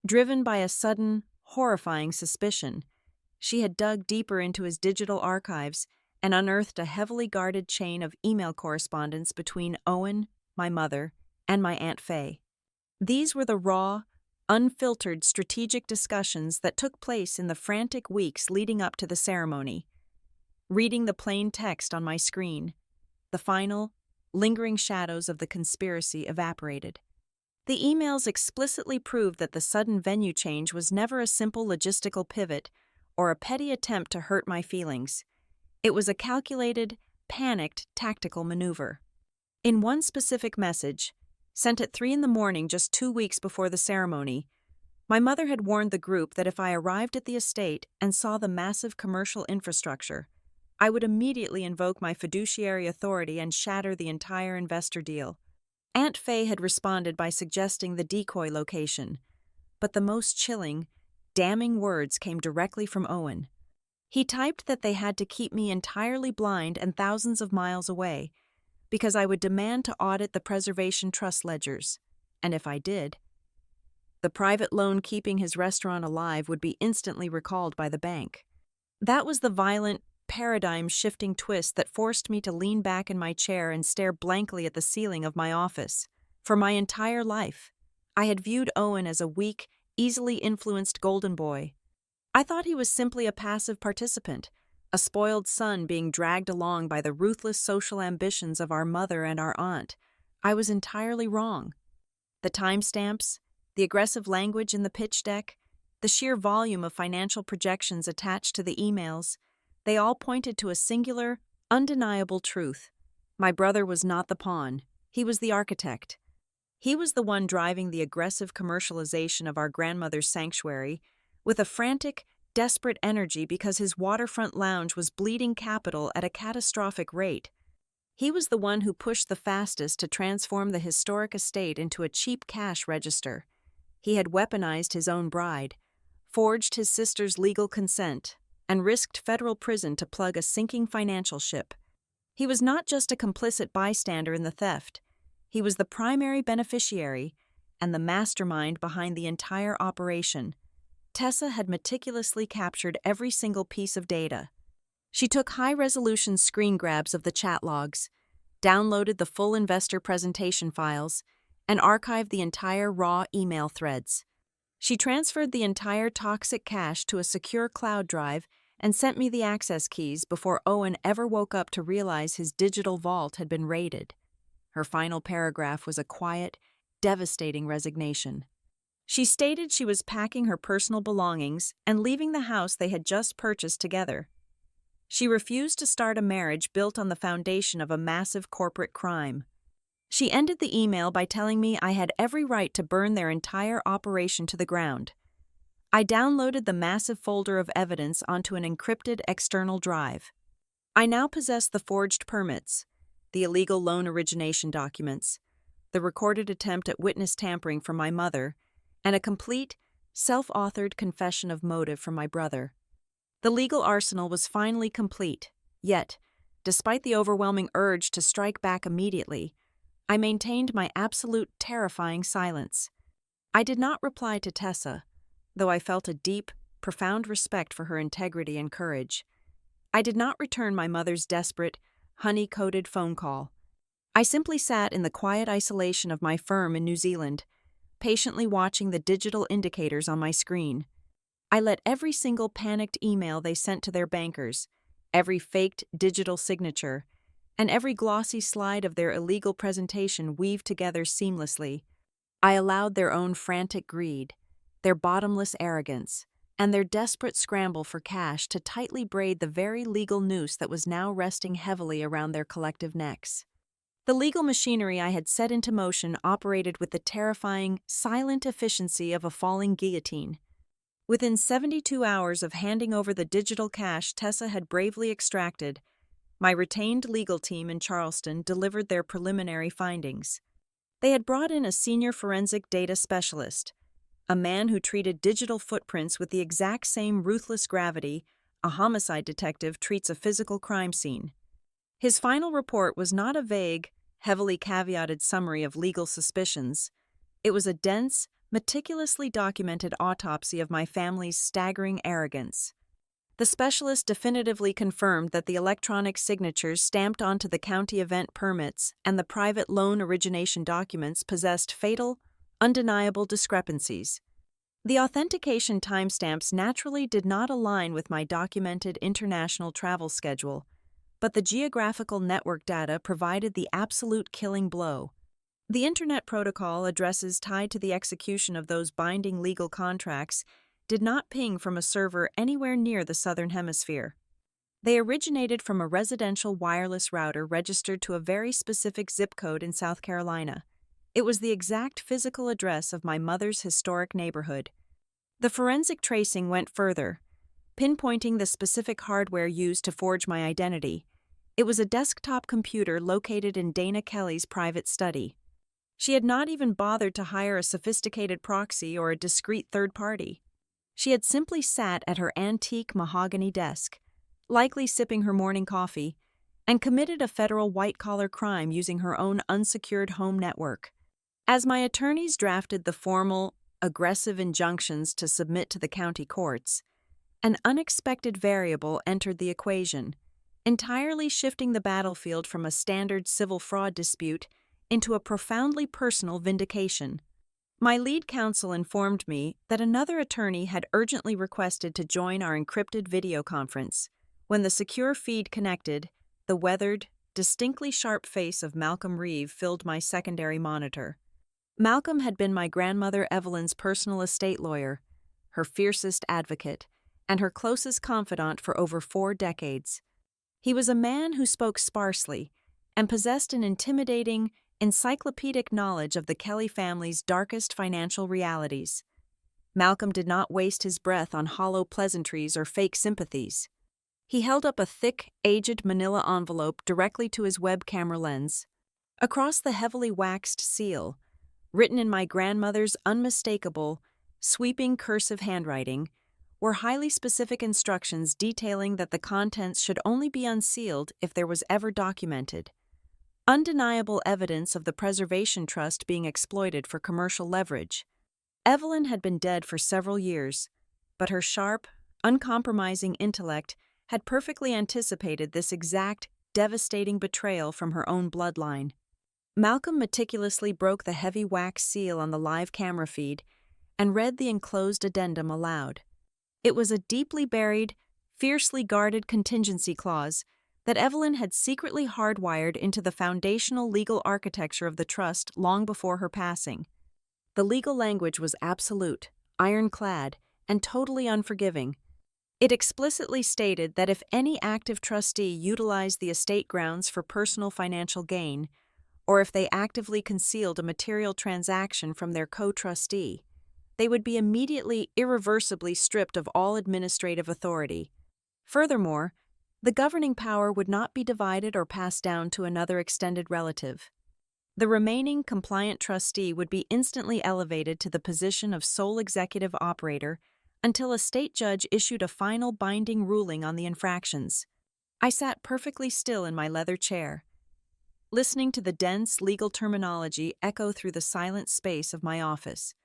Driven by a sudden, horrifying suspicion, she had dug deeper into his digital archives and unearthed a heavily guarded chain of email correspondence between Owen, my mother, and my Aunt Faye. These were the raw, unfiltered strategic discussions that took place in the frantic weeks leading up to the ceremony. Reading the plain text on my screen, the final, lingering shadows of the conspiracy evaporated. The emails explicitly proved that the sudden venue change was never a simple logistical pivot or a petty attempt to hurt my feelings. It was a calculated, panicked tactical maneuver. In one specific message, sent at 3 a.m. just 2 weeks before the ceremony, my mother had warned the group that if I arrived at the estate and saw the massive commercial infrastructure, I would immediately invoke my fiduciary authority and shatter the entire investor deal. Aunt Faye had responded by suggesting the decoy location, but the most chilling, damning words came directly from Owen. He typed that they had to keep me entirely blind and thousands of miles away, because I would demand to audit the preservation trust ledgers, and if I did, the private loan keeping his restaurant alive would be instantly recalled by the bank. That was the violent, paradigm-shifting twist that forced me to lean back in my chair and stare blankly at the ceiling of my office. For my entire life, I had viewed Owen as a weak, easily influenced golden boy. I thought he was simply a passive participant, a spoiled son being dragged along by the ruthless social ambitions of our mother and our aunt. I was entirely wrong. The timestamps, the aggressive language in the pitch deck, the sheer volume of financial projections attached to the emails, they all pointed to a singular, undeniable truth. My brother was not the pawn. He was the architect. He was the one driving the aggressive commercialization of our grandmother's sanctuary with a frantic, desperate energy because his waterfront lounge was bleeding capital at a catastrophic rate. He was the one who pushed the fastest to transform the historic estate into a cheap cash register. He had weaponized his own bride, forged his sister's legal consent, and risked federal prison to plug a sinking financial ship. He was not just a complicit bystander in the theft. He was the primary beneficiary and the mastermind behind the entire operation. Tessa had meticulously captured every single piece of data. She took high-resolution screen grabs of the chat logs, downloaded the full investor presentation files, and archived the entire raw email threads. She transferred the entire toxic cache to a secure cloud drive and sent me the access keys before Owen ever woke up to realize his digital vault had been raided. Her final paragraph was a quiet, devastating resignation. She stated she was packing her personal belongings and leaving the house they had just purchased together. She refused to start a marriage built on the foundation of a massive corporate crime. She ended the email by telling me I had every right to burn their entire operation to the ground. I downloaded the massive folder of evidence onto an encrypted external drive. I now possess the forged permits, the illegal loan origination documents, the recorded attempt at witness tampering from my mother, and a complete, self-authored confession of motive from my brother. The legal arsenal was finally complete, yet, despite the overwhelming urge to strike back immediately, I maintained my absolute terrifying silence. I did not reply to Tessa, though I felt a deep, profound respect for her integrity and courage. I did not return my mother's desperate, honey-coated phone call. I simply sat in the quiet isolation of my firm in New Zealand, patiently watching the digital indicators on my screen. I let every single panicked email they sent to their bankers, every faked digital signature, and every glossy slide of their illegal presentation weave together seamlessly. I allowed their own frantic greed, their bottomless arrogance, and their desperate scramble for cash to tightly braid the very legal noose that was now resting heavily around their collective necks. The legal machinery I had set into motion operated with the terrifying, silent efficiency of a falling guillotine. Within 72 hours of handing over the digital cash Tessa had bravely extracted, my retained legal team in Charleston delivered their preliminary findings. They had brought in a senior forensic data specialist, a man who treated digital footprints with the exact same ruthless gravity a homicide detective treats a physical crime scene. His final report was not a vague, heavily caveated summary of legal suspicions. It was a dense, meticulously documented autopsy of my family's staggering arrogance. The specialist definitively confirmed that the electronic signatures stamped onto the county event permits and the private loan origination documents possessed fatal, undeniable discrepancies. The authentication timestamps naturally did not align with my documented international travel schedule, but the geographical network data provided the absolute killing blow. The Internet Protocol addresses tied to the execution of those binding legal contracts did not ping from a server anywhere near the Southern Hemisphere. They originated from a residential wireless router registered to a very specific zip code in South Carolina. It was the exact physical address of my mother's historic neighborhood. The forensic tracing went further, pinpointing the specific hardware used to forge my identity. It was a desktop computer located in Dana Kelly's private study. She had not even bothered to hire a sophisticated proxy or a discreet third party. She had simply sat at her antique mahogany desk, likely sipping her morning coffee, and committed a federal white-collar crime using her own unsecured home network. As my attorneys drafted the formal, aggressive injunctions to submit to the county courts, an unexpected variable entered the equation, entirely shifting the battlefield from a standard civil fraud dispute into a profoundly personal vindication. My lead counsel informed me that another attorney had urgently requested to join our encrypted video conference. When the secure feed connected, the weathered, distinctly sharp face of Malcolm Reeve filled my secondary monitor. Malcolm had been my grandmother Evelyn's personal estate lawyer, her fiercest advocate, and her closest confidant for over 4 decades. He was a man who spoke sparsely and possessed an intimidating, encyclopedic knowledge of the Kelly family's darkest financial realities. Malcolm did not waste his breath on hollow pleasantries or fake sympathies. He held up a thick, aged manila envelope directly to his web camera lens. Across the heavily waxed seal, written in my grandmother's unmistakable, sweeping cursive handwriting, were highly specific instructions detailing that the contents should only be unsealed if there was ever documented undeniable evidence of the preservation trust being exploited for commercial leverage. Evelyn had been dead for several years, but her sharp, uncompromising intellect had perfectly anticipated this exact, devastating betrayal from her own bloodline. Malcolm meticulously broke the heavy wax seal on the live camera feed and read the enclosed addendum aloud. It was a deeply buried, fiercely guarded contingency clause that Evelyn had secretly hardwired into the foundational legal architecture of the trust long before her passing. The legal language was absolute, ironclad, and totally unforgiving. It explicitly stated that if any active trustee utilized the estate grounds for personal financial gain, or if they actively concealed a material transaction from their co-trustee, they would be immediately irreversibly stripped of all administrative authority. Furthermore, the governing power would not be divided or passed down to another extended relative. The remaining compliant trustee would be instantly elevated to the position of sole executive operator until a state judge issued a final binding ruling on the infractions. I sat perfectly still in my leather chair, listening to the dense legal terminology echo through the silent space of my office.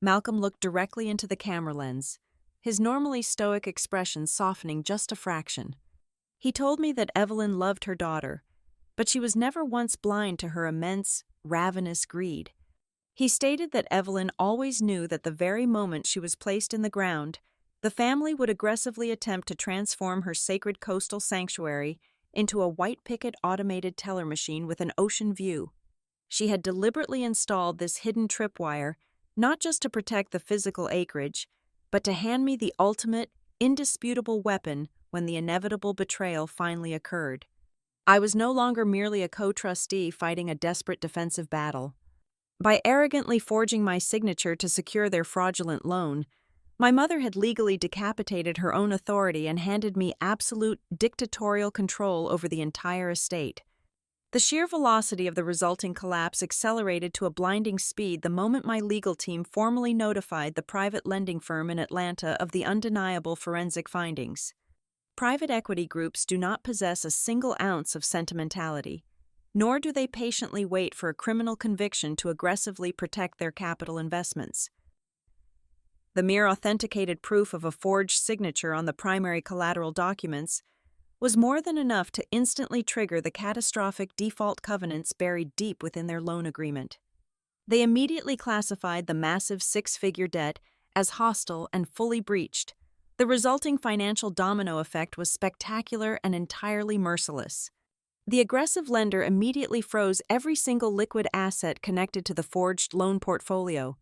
Malcolm looked directly into the camera lens, his normally stoic expression softening just a fraction. He told me that Evelyn loved her daughter, but she was never once blind to her immense, ravenous greed. He stated that Evelyn always knew that the very moment she was placed in the ground, the family would aggressively attempt to transform her sacred coastal sanctuary into a white picket automated teller machine with an ocean view. She had deliberately installed this hidden tripwire not just to protect the physical acreage, but to hand me the ultimate, indisputable weapon when the inevitable betrayal finally occurred. I was no longer merely a co-trustee fighting a desperate defensive battle. By arrogantly forging my signature to secure their fraudulent loan, my mother had legally decapitated her own authority and handed me absolute dictatorial control over the entire estate. The sheer velocity of the resulting collapse accelerated to a blinding speed the moment my legal team formally notified the private lending firm in Atlanta of the undeniable forensic findings. Private equity groups do not possess a single ounce of sentimentality, nor do they patiently wait for a criminal conviction to aggressively protect their capital investments. The mere authenticated proof of a forged signature on the primary collateral documents was more than enough to instantly trigger the catastrophic default covenants buried deep within their loan agreement. They immediately classified the massive six-figure debt as hostile and fully breached. The resulting financial domino effect was spectacular and entirely merciless. The aggressive lender immediately froze every single liquid asset connected to the forged loan portfolio.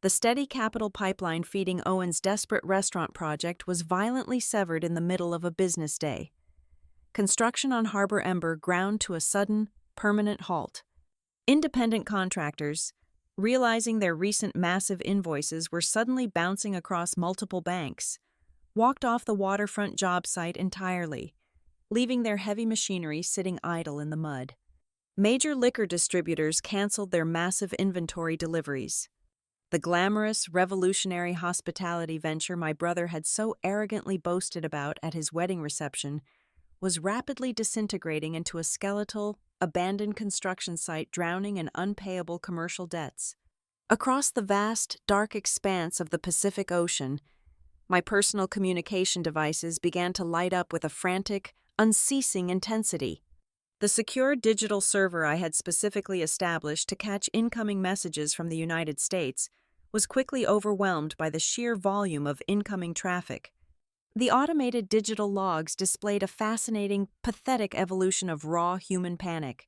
The steady capital pipeline feeding Owen's desperate restaurant project was violently severed in the middle of a business day. Construction on Harbor Ember ground to a sudden, permanent halt. Independent contractors, realizing their recent massive invoices were suddenly bouncing across multiple banks, walked off the waterfront job site entirely, leaving their heavy machinery sitting idle in the mud. Major liquor distributors canceled their massive inventory deliveries. The glamorous, revolutionary hospitality venture my brother had so arrogantly boasted about at his wedding reception was rapidly disintegrating into a skeletal, abandoned construction site drowning in unpayable commercial debts. Across the vast, dark expanse of the Pacific Ocean, my personal communication devices began to light up with a frantic, unceasing intensity. The secure digital server I had specifically established to catch incoming messages from the United States was quickly overwhelmed by the sheer volume of incoming traffic. The automated digital logs displayed a fascinating, pathetic evolution of raw human panic.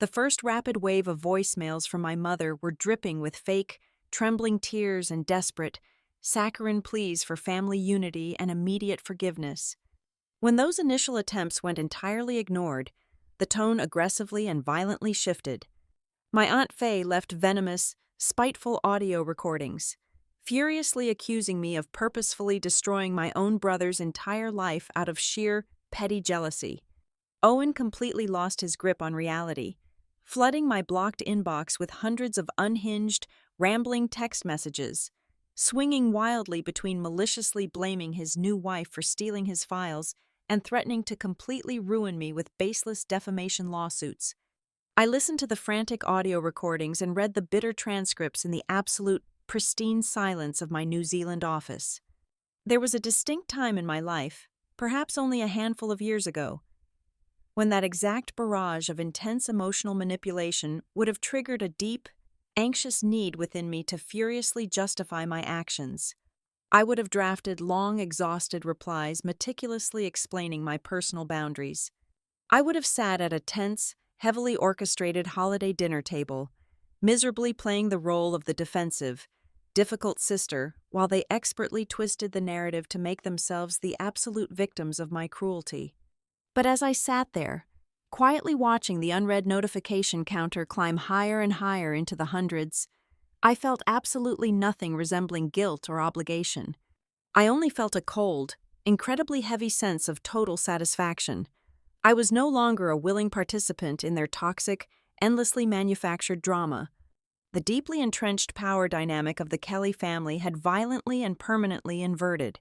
The first rapid wave of voicemails from my mother were dripping with fake, trembling tears and desperate, saccharine pleas for family unity and immediate forgiveness. When those initial attempts went entirely ignored, the tone aggressively and violently shifted. My Aunt Faye left venomous, spiteful audio recordings, furiously accusing me of purposefully destroying my own brother's entire life out of sheer, petty jealousy. Owen completely lost his grip on reality, flooding my blocked inbox with hundreds of unhinged, rambling text messages, swinging wildly between maliciously blaming his new wife for stealing his files and threatening to completely ruin me with baseless defamation lawsuits. I listened to the frantic audio recordings and read the bitter transcripts in the absolute, pristine silence of my New Zealand office. There was a distinct time in my life, perhaps only a handful of years ago, when that exact barrage of intense emotional manipulation would have triggered a deep, anxious need within me to furiously justify my actions. I would have drafted long, exhausted replies meticulously explaining my personal boundaries. I would have sat at a tense, heavily orchestrated holiday dinner table, miserably playing the role of the defensive, difficult sister, while they expertly twisted the narrative to make themselves the absolute victims of my cruelty. But as I sat there, quietly watching the unread notification counter climb higher and higher into the hundreds, I felt absolutely nothing resembling guilt or obligation. I only felt a cold, incredibly heavy sense of total satisfaction. I was no longer a willing participant in their toxic, endlessly manufactured drama. The deeply entrenched power dynamic of the Kelly family had violently and permanently inverted.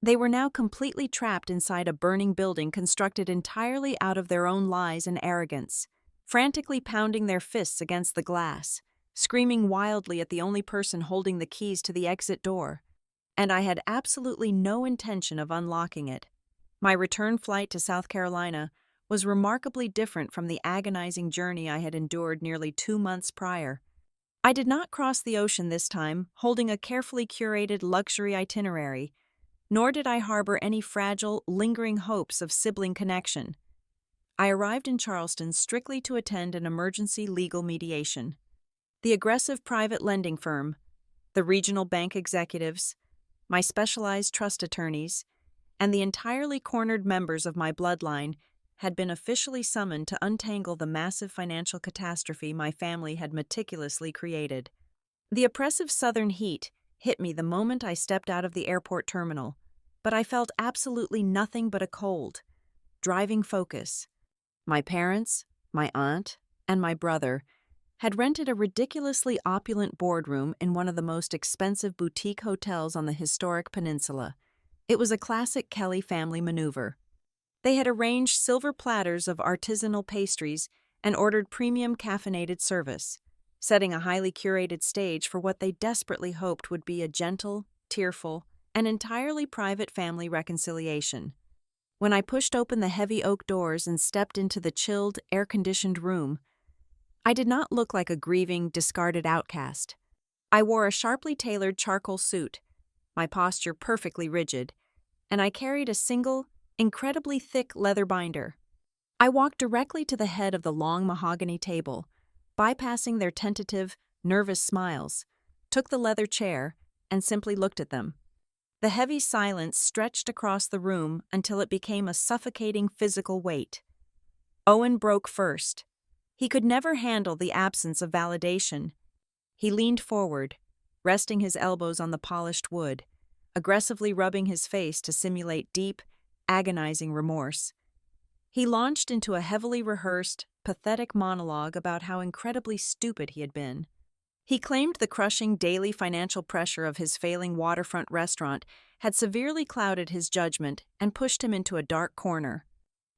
They were now completely trapped inside a burning building constructed entirely out of their own lies and arrogance, frantically pounding their fists against the glass, screaming wildly at the only person holding the keys to the exit door. And I had absolutely no intention of unlocking it. My return flight to South Carolina was remarkably different from the agonizing journey I had endured nearly 2 months prior. I did not cross the ocean this time, holding a carefully curated luxury itinerary, nor did I harbor any fragile, lingering hopes of sibling connection. I arrived in Charleston strictly to attend an emergency legal mediation. The aggressive private lending firm, the regional bank executives, my specialized trust attorneys, and the entirely cornered members of my bloodline had been officially summoned to untangle the massive financial catastrophe my family had meticulously created. The oppressive southern heat hit me the moment I stepped out of the airport terminal, but I felt absolutely nothing but a cold, driving focus. My parents, my aunt, and my brother had rented a ridiculously opulent boardroom in one of the most expensive boutique hotels on the historic peninsula. It was a classic Kelly family maneuver. They had arranged silver platters of artisanal pastries and ordered premium caffeinated service, setting a highly curated stage for what they desperately hoped would be a gentle, tearful, and entirely private family reconciliation. When I pushed open the heavy oak doors and stepped into the chilled, air-conditioned room, I did not look like a grieving, discarded outcast. I wore a sharply tailored charcoal suit, my posture perfectly rigid, and I carried a single, incredibly thick leather binder. I walked directly to the head of the long mahogany table, bypassing their tentative, nervous smiles, took the leather chair, and simply looked at them. The heavy silence stretched across the room until it became a suffocating physical weight. Owen broke first. He could never handle the absence of validation. He leaned forward, resting his elbows on the polished wood, aggressively rubbing his face to simulate deep, agonizing remorse. He launched into a heavily rehearsed, pathetic monologue about how incredibly stupid he had been. He claimed the crushing daily financial pressure of his failing waterfront restaurant had severely clouded his judgment and pushed him into a dark corner.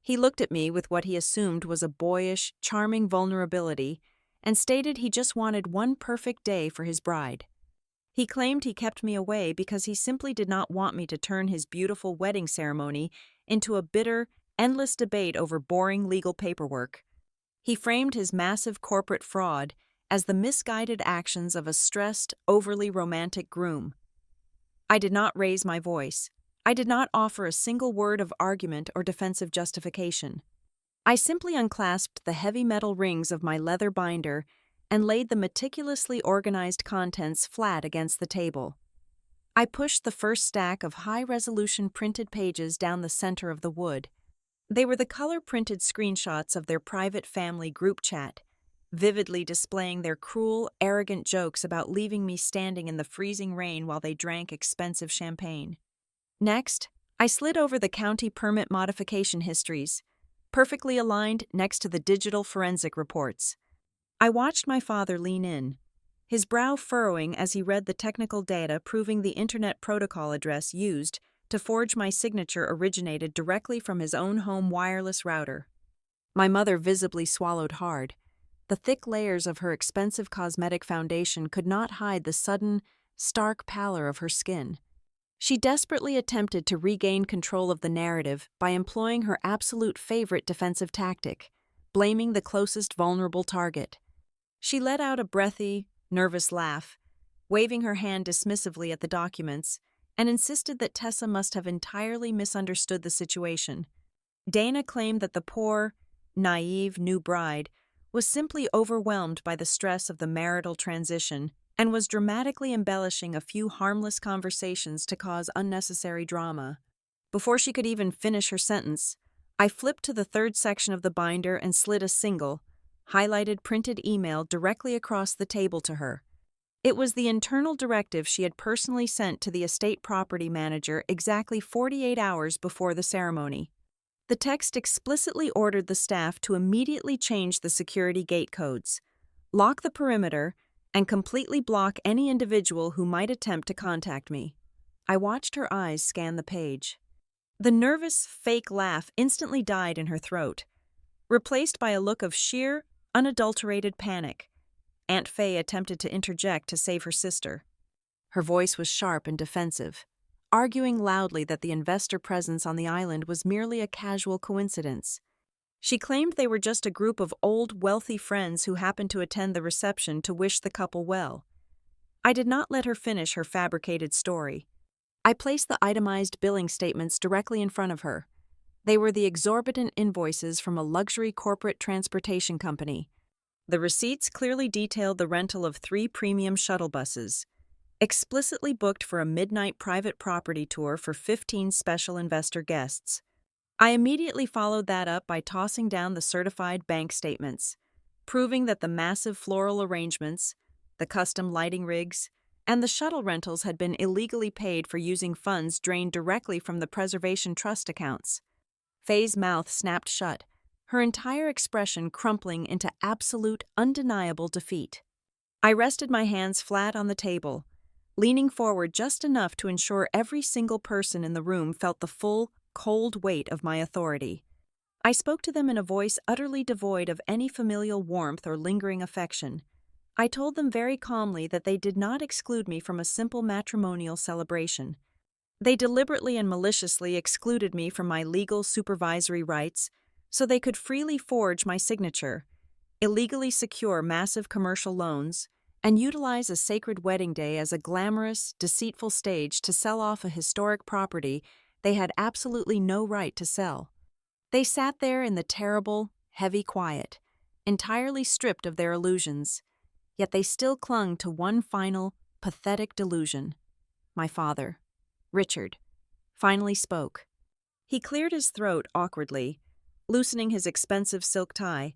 He looked at me with what he assumed was a boyish, charming vulnerability and stated he just wanted one perfect day for his bride. He claimed he kept me away because he simply did not want me to turn his beautiful wedding ceremony into a bitter, endless debate over boring legal paperwork. He framed his massive corporate fraud as the misguided actions of a stressed, overly romantic groom. I did not raise my voice. I did not offer a single word of argument or defensive justification. I simply unclasped the heavy metal rings of my leather binder and laid the meticulously organized contents flat against the table. I pushed the first stack of high-resolution printed pages down the center of the wood. They were the color-printed screenshots of their private family group chat, vividly displaying their cruel, arrogant jokes about leaving me standing in the freezing rain while they drank expensive champagne. Next, I slid over the county permit modification histories, perfectly aligned next to the digital forensic reports. I watched my father lean in, his brow furrowing as he read the technical data proving the internet protocol address used to forge my signature originated directly from his own home wireless router. My mother visibly swallowed hard. The thick layers of her expensive cosmetic foundation could not hide the sudden, stark pallor of her skin. She desperately attempted to regain control of the narrative by employing her absolute favorite defensive tactic, blaming the closest vulnerable target. She let out a breathy, nervous laugh, waving her hand dismissively at the documents, and insisted that Tessa must have entirely misunderstood the situation. Dana claimed that the poor, naive new bride was simply overwhelmed by the stress of the marital transition and was dramatically embellishing a few harmless conversations to cause unnecessary drama. Before she could even finish her sentence, I flipped to the third section of the binder and slid a single, highlighted printed email directly across the table to her. It was the internal directive she had personally sent to the estate property manager exactly 48 hours before the ceremony. The text explicitly ordered the staff to immediately change the security gate codes, lock the perimeter, and completely block any individual who might attempt to contact me. I watched her eyes scan the page. The nervous, fake laugh instantly died in her throat, replaced by a look of sheer, unadulterated panic. Aunt Faye attempted to interject to save her sister. Her voice was sharp and defensive, arguing loudly that the investor presence on the island was merely a casual coincidence. She claimed they were just a group of old, wealthy friends who happened to attend the reception to wish the couple well. I did not let her finish her fabricated story. I placed the itemized billing statements directly in front of her. They were the exorbitant invoices from a luxury corporate transportation company. The receipts clearly detailed the rental of 3 premium shuttle buses, explicitly booked for a midnight private property tour for 15 special investor guests. I immediately followed that up by tossing down the certified bank statements, proving that the massive floral arrangements, the custom lighting rigs, and the shuttle rentals had been illegally paid for using funds drained directly from the Preservation Trust accounts. Faye's mouth snapped shut, her entire expression crumpling into absolute, undeniable defeat. I rested my hands flat on the table, leaning forward just enough to ensure every single person in the room felt the full, cold weight of my authority. I spoke to them in a voice utterly devoid of any familial warmth or lingering affection. I told them very calmly that they did not exclude me from a simple matrimonial celebration. They deliberately and maliciously excluded me from my legal supervisory rights so they could freely forge my signature, illegally secure massive commercial loans, and utilize a sacred wedding day as a glamorous, deceitful stage to sell off a historic property they had absolutely no right to sell. They sat there in the terrible, heavy quiet, entirely stripped of their illusions, yet they still clung to one final, pathetic delusion. My father, Richard, finally spoke. He cleared his throat awkwardly, loosening his expensive silk tie,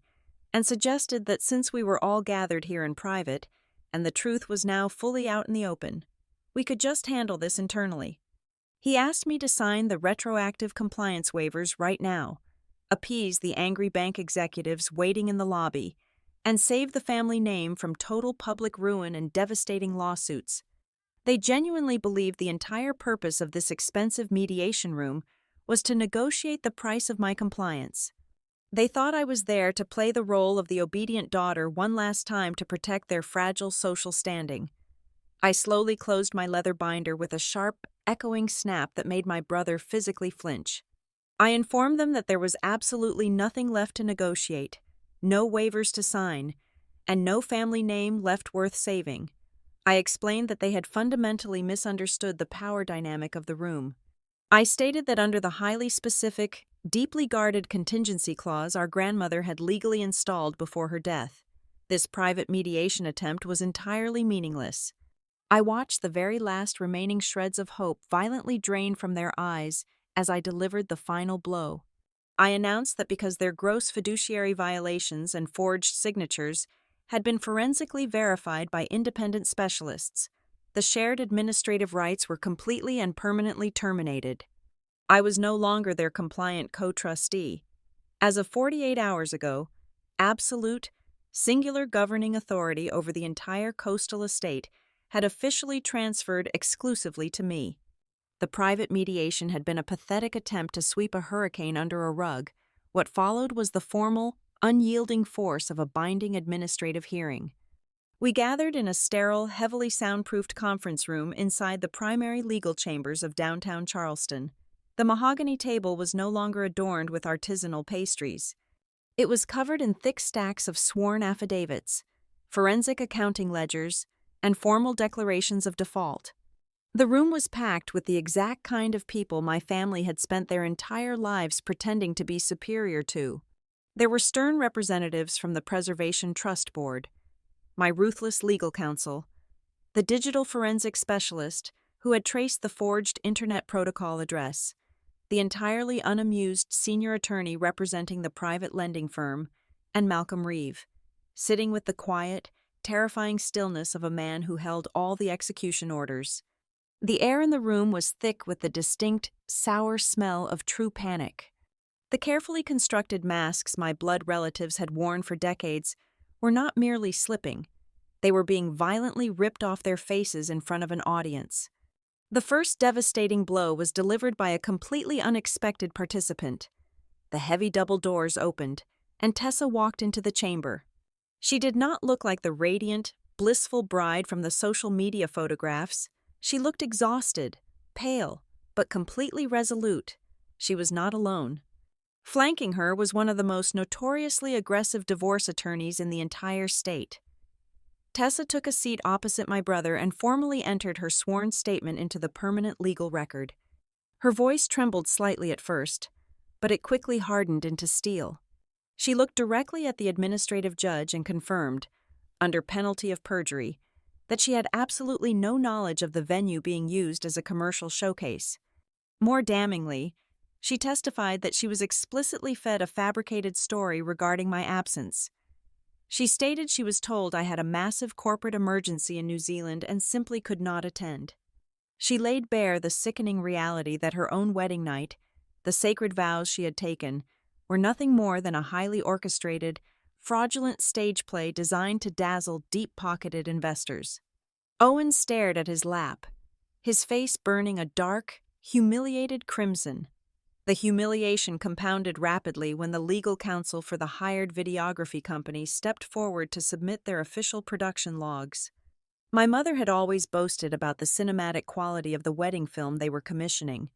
and suggested that since we were all gathered here in private, and the truth was now fully out in the open, we could just handle this internally. He asked me to sign the retroactive compliance waivers right now, appease the angry bank executives waiting in the lobby, and save the family name from total public ruin and devastating lawsuits. They genuinely believed the entire purpose of this expensive mediation room was to negotiate the price of my compliance. They thought I was there to play the role of the obedient daughter one last time to protect their fragile social standing. I slowly closed my leather binder with a sharp, echoing snap that made my brother physically flinch. I informed them that there was absolutely nothing left to negotiate, no waivers to sign, and no family name left worth saving. I explained that they had fundamentally misunderstood the power dynamic of the room. I stated that under the highly specific, deeply guarded contingency clause our grandmother had legally installed before her death, this private mediation attempt was entirely meaningless. I watched the very last remaining shreds of hope violently drain from their eyes as I delivered the final blow. I announced that because their gross fiduciary violations and forged signatures had been forensically verified by independent specialists, the shared administrative rights were completely and permanently terminated. I was no longer their compliant co-trustee. As of 48 hours ago, absolute, singular governing authority over the entire coastal estate had officially transferred exclusively to me. The private mediation had been a pathetic attempt to sweep a hurricane under a rug. What followed was the formal, unyielding force of a binding administrative hearing. We gathered in a sterile, heavily soundproofed conference room inside the primary legal chambers of downtown Charleston. The mahogany table was no longer adorned with artisanal pastries. It was covered in thick stacks of sworn affidavits, forensic accounting ledgers, and formal declarations of default. The room was packed with the exact kind of people my family had spent their entire lives pretending to be superior to. There were stern representatives from the Preservation Trust Board, my ruthless legal counsel, the digital forensic specialist who had traced the forged Internet Protocol address, the entirely unamused senior attorney representing the private lending firm, and Malcolm Reeve, sitting with the quiet, terrifying stillness of a man who held all the execution orders. The air in the room was thick with the distinct, sour smell of true panic. The carefully constructed masks my blood relatives had worn for decades were not merely slipping, they were being violently ripped off their faces in front of an audience. The first devastating blow was delivered by a completely unexpected participant. The heavy double doors opened, and Tessa walked into the chamber. She did not look like the radiant, blissful bride from the social media photographs. She looked exhausted, pale, but completely resolute. She was not alone. Flanking her was one of the most notoriously aggressive divorce attorneys in the entire state. Tessa took a seat opposite my brother and formally entered her sworn statement into the permanent legal record. Her voice trembled slightly at first, but it quickly hardened into steel. She looked directly at the administrative judge and confirmed, under penalty of perjury, that she had absolutely no knowledge of the venue being used as a commercial showcase. More damningly, she testified that she was explicitly fed a fabricated story regarding my absence. She stated she was told I had a massive corporate emergency in New Zealand and simply could not attend. She laid bare the sickening reality that her own wedding night, the sacred vows she had taken, were nothing more than a highly orchestrated, fraudulent stage play designed to dazzle deep-pocketed investors. Owen stared at his lap, his face burning a dark, humiliated crimson. The humiliation compounded rapidly when the legal counsel for the hired videography company stepped forward to submit their official production logs. My mother had always boasted about the cinematic quality of the wedding film they were commissioning.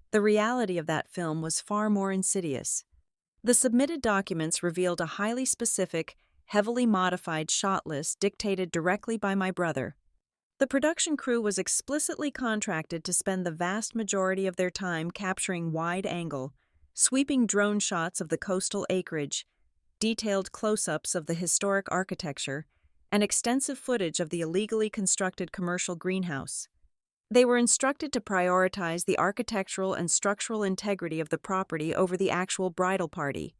The reality of that film was far more insidious. The submitted documents revealed a highly specific, heavily modified shot list dictated directly by my brother. The production crew was explicitly contracted to spend the vast majority of their time capturing wide-angle, sweeping drone shots of the coastal acreage, detailed close-ups of the historic architecture, and extensive footage of the illegally constructed commercial greenhouse. They were instructed to prioritize the architectural and structural integrity of the property over the actual bridal party.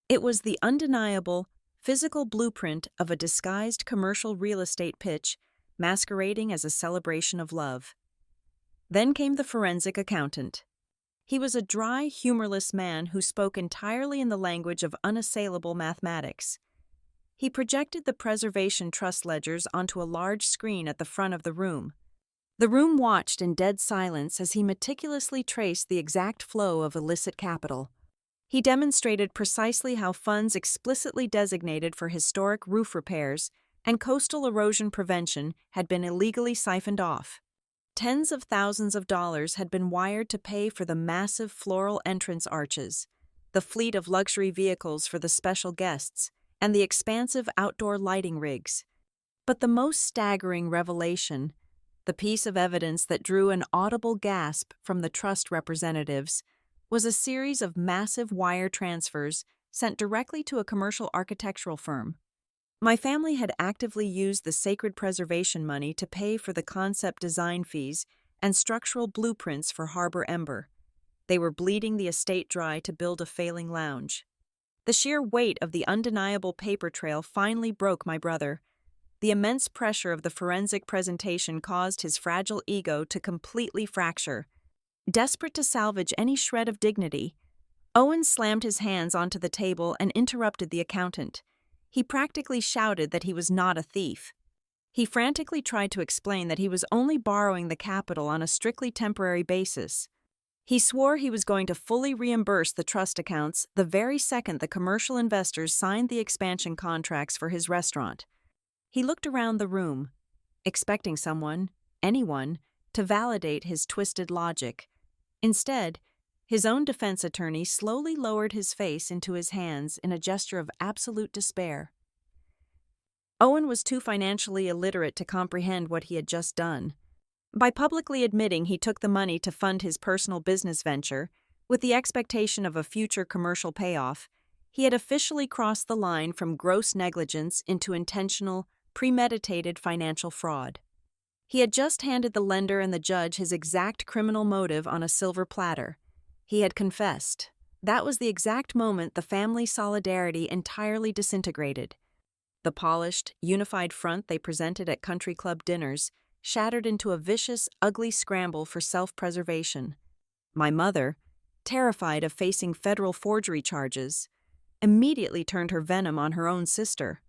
It was the undeniable, physical blueprint of a disguised commercial real estate pitch masquerading as a celebration of love. Then came the forensic accountant. He was a dry, humorless man who spoke entirely in the language of unassailable mathematics. He projected the preservation trust ledgers onto a large screen at the front of the room. The room watched in dead silence as he meticulously traced the exact flow of illicit capital. He demonstrated precisely how funds explicitly designated for historic roof repairs and coastal erosion prevention had been illegally siphoned off. Tens of thousands of dollars had been wired to pay for the massive floral entrance arches, the fleet of luxury vehicles for the special guests, and the expansive outdoor lighting rigs. But the most staggering revelation, the piece of evidence that drew an audible gasp from the trust representatives, was a series of massive wire transfers sent directly to a commercial architectural firm. My family had actively used the sacred preservation money to pay for the concept design fees and structural blueprints for Harbor Ember. They were bleeding the estate dry to build a failing lounge. The sheer weight of the undeniable paper trail finally broke my brother. The immense pressure of the forensic presentation caused his fragile ego to completely fracture. Desperate to salvage any shred of dignity, Owen slammed his hands onto the table and interrupted the accountant. He practically shouted that he was not a thief. He frantically tried to explain that he was only borrowing the capital on a strictly temporary basis. He swore he was going to fully reimburse the trust accounts the very second the commercial investors signed the expansion contracts for his restaurant. He looked around the room, expecting someone, anyone, to validate his twisted logic. Instead, his own defense attorney slowly lowered his face into his hands in a gesture of absolute despair. Owen was too financially illiterate to comprehend what he had just done. By publicly admitting he took the money to fund his personal business venture, with the expectation of a future commercial payoff, he had officially crossed the line from gross negligence into intentional, premeditated financial fraud. He had just handed the lender and the judge his exact criminal motive on a silver platter. He had confessed. That was the exact moment the family solidarity entirely disintegrated. The polished, unified front they presented at country club dinners shattered into a vicious, ugly scramble for self-preservation. My mother, terrified of facing federal forgery charges, immediately turned her venom on her own sister.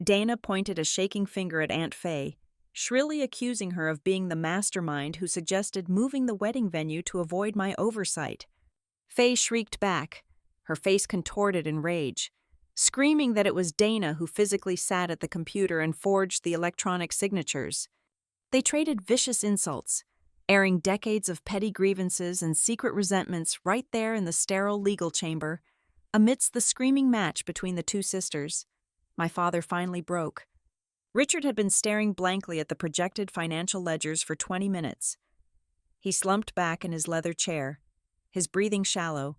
Dana pointed a shaking finger at Aunt Faye, shrilly accusing her of being the mastermind who suggested moving the wedding venue to avoid my oversight. Faye shrieked back, her face contorted in rage, screaming that it was Dana who physically sat at the computer and forged the electronic signatures. They traded vicious insults, airing decades of petty grievances and secret resentments right there in the sterile legal chamber. Amidst the screaming match between the two sisters, my father finally broke. Richard had been staring blankly at the projected financial ledgers for 20 minutes. He slumped back in his leather chair, his breathing shallow,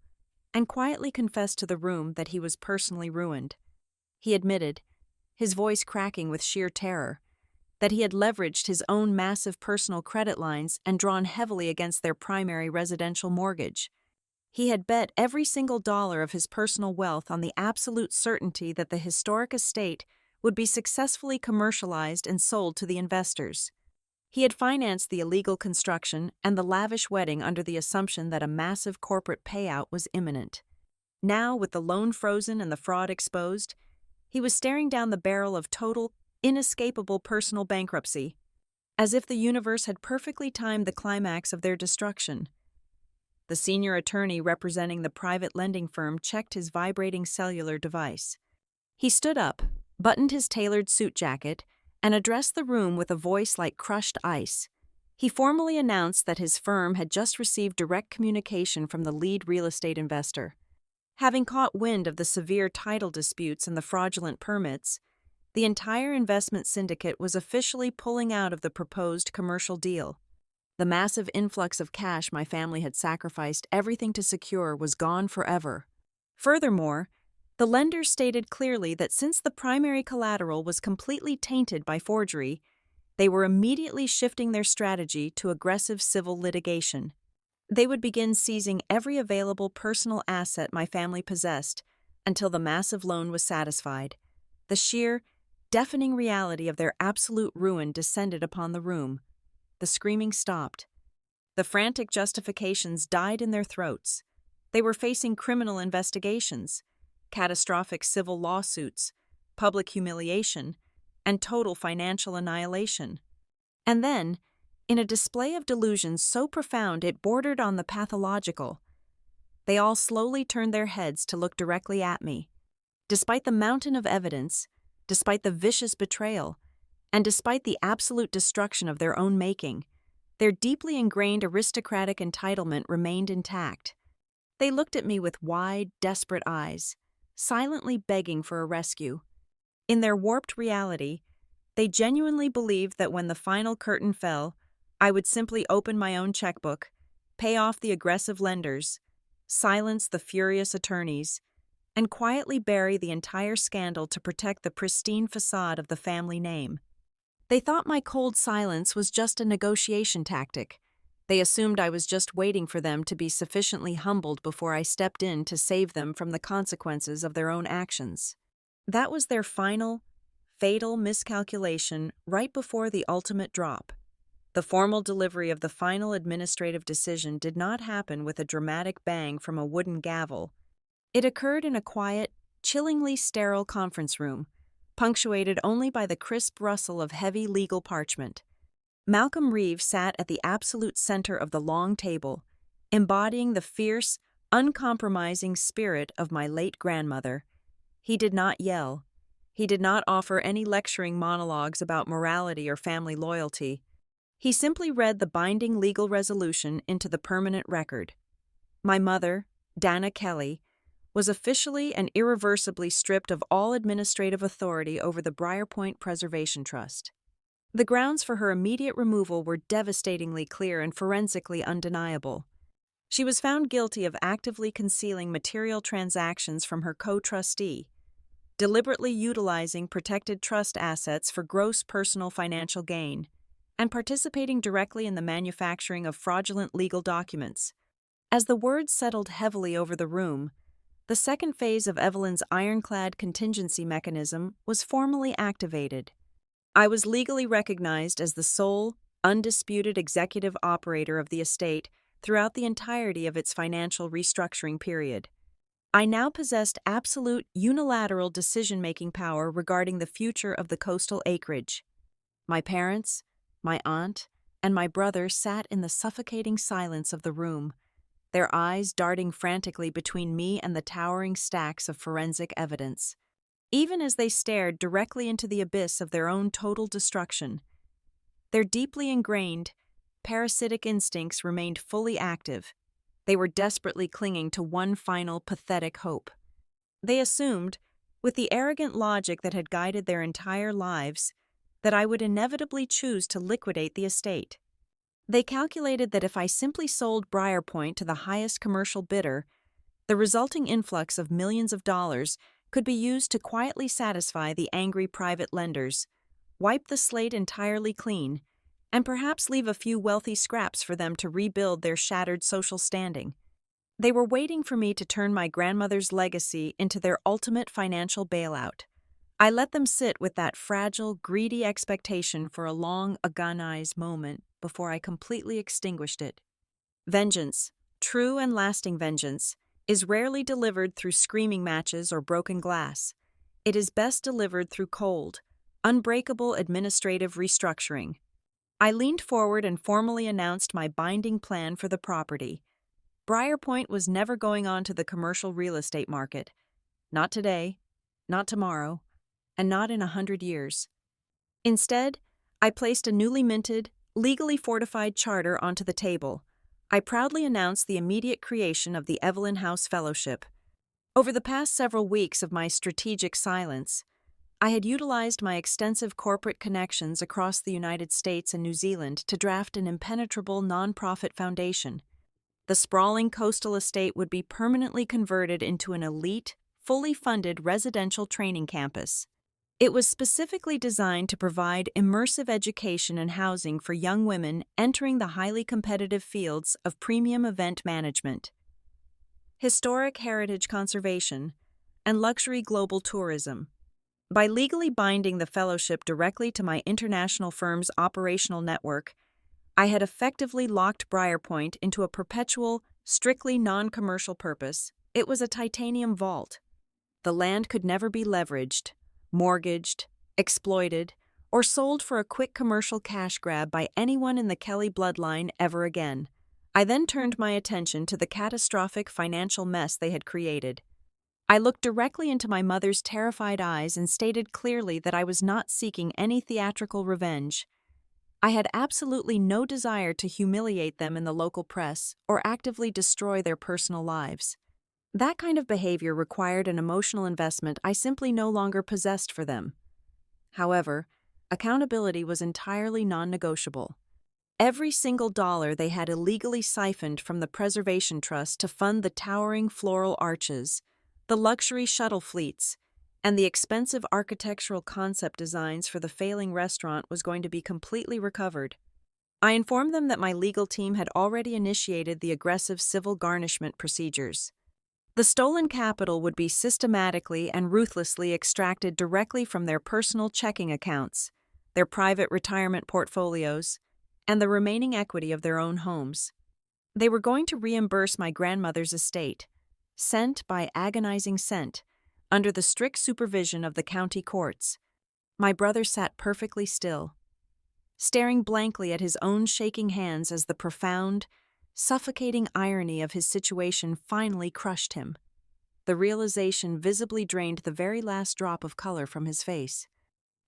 and quietly confessed to the room that he was personally ruined. He admitted, his voice cracking with sheer terror, that he had leveraged his own massive personal credit lines and drawn heavily against their primary residential mortgage. He had bet every single dollar of his personal wealth on the absolute certainty that the historic estate would be successfully commercialized and sold to the investors. He had financed the illegal construction and the lavish wedding under the assumption that a massive corporate payout was imminent. Now, with the loan frozen and the fraud exposed, he was staring down the barrel of total, inescapable personal bankruptcy, as if the universe had perfectly timed the climax of their destruction. The senior attorney representing the private lending firm checked his vibrating cellular device. He stood up, buttoned his tailored suit jacket, and addressed the room with a voice like crushed ice. He formally announced that his firm had just received direct communication from the lead real estate investor. Having caught wind of the severe title disputes and the fraudulent permits, the entire investment syndicate was officially pulling out of the proposed commercial deal. The massive influx of cash my family had sacrificed everything to secure was gone forever. Furthermore, the lenders stated clearly that since the primary collateral was completely tainted by forgery, they were immediately shifting their strategy to aggressive civil litigation. They would begin seizing every available personal asset my family possessed until the massive loan was satisfied. The sheer, deafening reality of their absolute ruin descended upon the room. The screaming stopped. The frantic justifications died in their throats. They were facing criminal investigations, catastrophic civil lawsuits, public humiliation, and total financial annihilation. And then, in a display of delusion so profound it bordered on the pathological, they all slowly turned their heads to look directly at me. Despite the mountain of evidence, despite the vicious betrayal, and despite the absolute destruction of their own making, their deeply ingrained aristocratic entitlement remained intact. They looked at me with wide, desperate eyes, silently begging for a rescue. In their warped reality, they genuinely believed that when the final curtain fell, I would simply open my own checkbook, pay off the aggressive lenders, silence the furious attorneys, and quietly bury the entire scandal to protect the pristine facade of the family name. They thought my cold silence was just a negotiation tactic. They assumed I was just waiting for them to be sufficiently humbled before I stepped in to save them from the consequences of their own actions. That was their final, fatal miscalculation right before the ultimate drop. The formal delivery of the final administrative decision did not happen with a dramatic bang from a wooden gavel. It occurred in a quiet, chillingly sterile conference room, punctuated only by the crisp rustle of heavy legal parchment. Malcolm Reeve sat at the absolute center of the long table, embodying the fierce, uncompromising spirit of my late grandmother. He did not yell. He did not offer any lecturing monologues about morality or family loyalty. He simply read the binding legal resolution into the permanent record. My mother, Dana Kelly, was officially and irreversibly stripped of all administrative authority over the Briarpoint Preservation Trust. The grounds for her immediate removal were devastatingly clear and forensically undeniable. She was found guilty of actively concealing material transactions from her co-trustee, deliberately utilizing protected trust assets for gross personal financial gain, and participating directly in the manufacturing of fraudulent legal documents. As the words settled heavily over the room, the second phase of Evelyn's ironclad contingency mechanism was formally activated. I was legally recognized as the sole, undisputed executive operator of the estate throughout the entirety of its financial restructuring period. I now possessed absolute unilateral decision-making power regarding the future of the coastal acreage. My parents, my aunt, and my brother sat in the suffocating silence of the room, their eyes darting frantically between me and the towering stacks of forensic evidence. Even as they stared directly into the abyss of their own total destruction, their deeply ingrained, parasitic instincts remained fully active. They were desperately clinging to one final pathetic hope. They assumed, with the arrogant logic that had guided their entire lives, that I would inevitably choose to liquidate the estate. They calculated that if I simply sold Briarpoint to the highest commercial bidder, the resulting influx of millions of dollars could be used to quietly satisfy the angry private lenders, wipe the slate entirely clean, and perhaps leave a few wealthy scraps for them to rebuild their shattered social standing. They were waiting for me to turn my grandmother's legacy into their ultimate financial bailout. I let them sit with that fragile, greedy expectation for a long, agonized moment before I completely extinguished it. Vengeance, true and lasting vengeance, is rarely delivered through screaming matches or broken glass. It is best delivered through cold, unbreakable administrative restructuring. I leaned forward and formally announced my binding plan for the property. Briarpoint was never going on to the commercial real estate market. Not today, not tomorrow, and not in 100 years. Instead, I placed a newly minted, legally fortified charter onto the table. I proudly announced the immediate creation of the Evelyn House Fellowship. Over the past several weeks of my strategic silence, I had utilized my extensive corporate connections across the United States and New Zealand to draft an impenetrable nonprofit foundation. The sprawling coastal estate would be permanently converted into an elite, fully funded residential training campus. It was specifically designed to provide immersive education and housing for young women entering the highly competitive fields of premium event management, historic heritage conservation, and luxury global tourism. By legally binding the fellowship directly to my international firm's operational network, I had effectively locked Briarpoint into a perpetual, strictly non-commercial purpose. It was a titanium vault. The land could never be leveraged, mortgaged, exploited, or sold for a quick commercial cash grab by anyone in the Kelly bloodline ever again. I then turned my attention to the catastrophic financial mess they had created. I looked directly into my mother's terrified eyes and stated clearly that I was not seeking any theatrical revenge. I had absolutely no desire to humiliate them in the local press or actively destroy their personal lives. That kind of behavior required an emotional investment I simply no longer possessed for them. However, accountability was entirely non-negotiable. Every single dollar they had illegally siphoned from the Preservation Trust to fund the towering floral arches, the luxury shuttle fleets, and the expensive architectural concept designs for the failing restaurant was going to be completely recovered. I informed them that my legal team had already initiated the aggressive civil garnishment procedures. The stolen capital would be systematically and ruthlessly extracted directly from their personal checking accounts, their private retirement portfolios, and the remaining equity of their own homes. They were going to reimburse my grandmother's estate, cent by agonizing cent, under the strict supervision of the county courts. My brother sat perfectly still, staring blankly at his own shaking hands as the profound, suffocating irony of his situation finally crushed him. The realization visibly drained the very last drop of color from his face.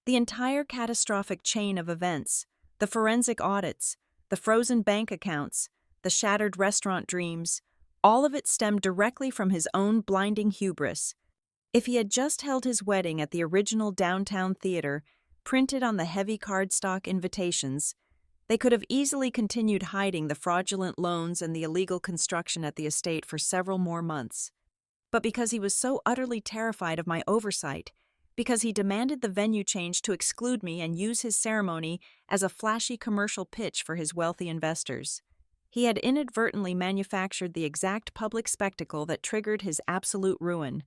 The entire catastrophic chain of events, the forensic audits, the frozen bank accounts, the shattered restaurant dreams, all of it stemmed directly from his own blinding hubris. If he had just held his wedding at the original downtown theater, printed on the heavy cardstock invitations, they could have easily continued hiding the fraudulent loans and the illegal construction at the estate for several more months. But because he was so utterly terrified of my oversight, because he demanded the venue change to exclude me and use his ceremony as a flashy commercial pitch for his wealthy investors. He had inadvertently manufactured the exact public spectacle that triggered his absolute ruin.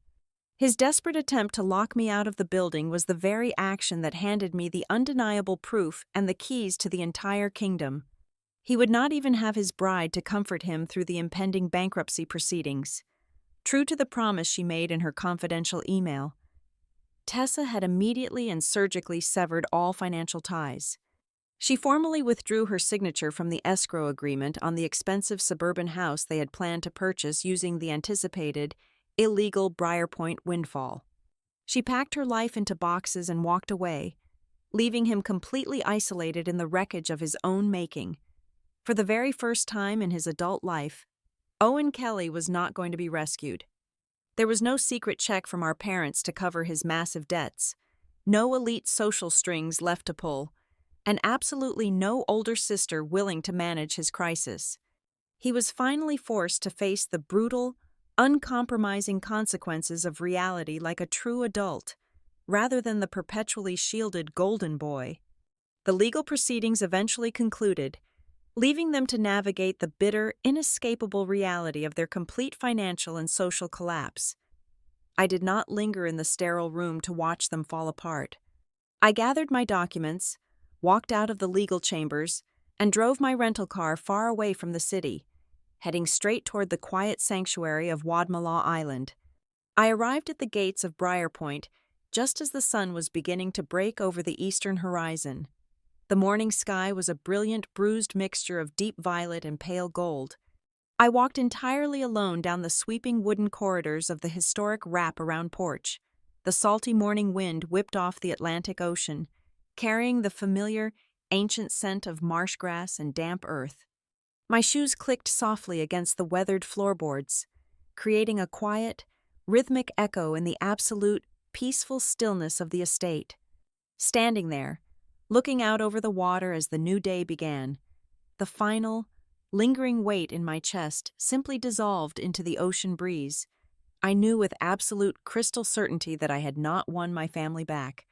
His desperate attempt to lock me out of the building was the very action that handed me the undeniable proof and the keys to the entire kingdom. He would not even have his bride to comfort him through the impending bankruptcy proceedings. True to the promise she made in her confidential email, Tessa had immediately and surgically severed all financial ties. She formally withdrew her signature from the escrow agreement on the expensive suburban house they had planned to purchase using the anticipated, illegal Briarpoint windfall. She packed her life into boxes and walked away, leaving him completely isolated in the wreckage of his own making. For the very first time in his adult life, Owen Kelly was not going to be rescued. There was no secret check from our parents to cover his massive debts, no elite social strings left to pull, and absolutely no older sister willing to manage his crisis. He was finally forced to face the brutal, uncompromising consequences of reality like a true adult, rather than the perpetually shielded golden boy. The legal proceedings eventually concluded, leaving them to navigate the bitter, inescapable reality of their complete financial and social collapse. I did not linger in the sterile room to watch them fall apart. I gathered my documents, walked out of the legal chambers, and drove my rental car far away from the city, heading straight toward the quiet sanctuary of Wadmalaw Island. I arrived at the gates of Briarpoint just as the sun was beginning to break over the eastern horizon. The morning sky was a brilliant, bruised mixture of deep violet and pale gold. I walked entirely alone down the sweeping wooden corridors of the historic wrap-around porch. The salty morning wind whipped off the Atlantic Ocean, carrying the familiar, ancient scent of marsh grass and damp earth. My shoes clicked softly against the weathered floorboards, creating a quiet, rhythmic echo in the absolute, peaceful stillness of the estate. Standing there, looking out over the water as the new day began, the final, lingering weight in my chest simply dissolved into the ocean breeze. I knew with absolute crystal certainty that I had not won my family back.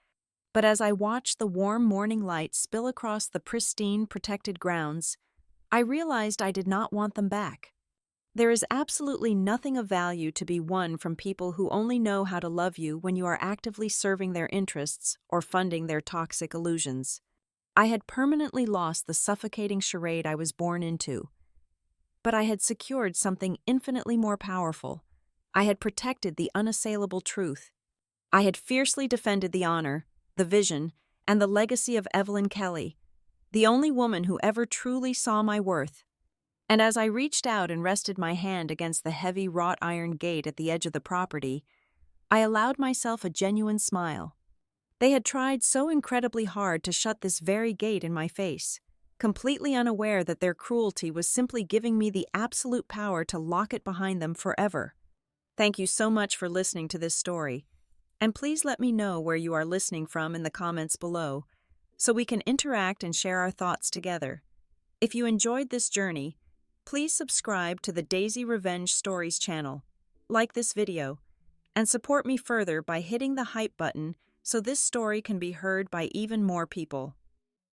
But as I watched the warm morning light spill across the pristine, protected grounds, I realized I did not want them back. There is absolutely nothing of value to be won from people who only know how to love you when you are actively serving their interests or funding their toxic illusions. I had permanently lost the suffocating charade I was born into. But I had secured something infinitely more powerful. I had protected the unassailable truth. I had fiercely defended the honor, the vision, and the legacy of Evelyn Kelly, the only woman who ever truly saw my worth. And as I reached out and rested my hand against the heavy wrought iron gate at the edge of the property, I allowed myself a genuine smile. They had tried so incredibly hard to shut this very gate in my face, completely unaware that their cruelty was simply giving me the absolute power to lock it behind them forever. Thank you so much for listening to this story, and please let me know where you are listening from in the comments below, so we can interact and share our thoughts together. If you enjoyed this journey, please subscribe to the Daisy Revenge Stories channel, like this video, and support me further by hitting the hype button so this story can be heard by even more people.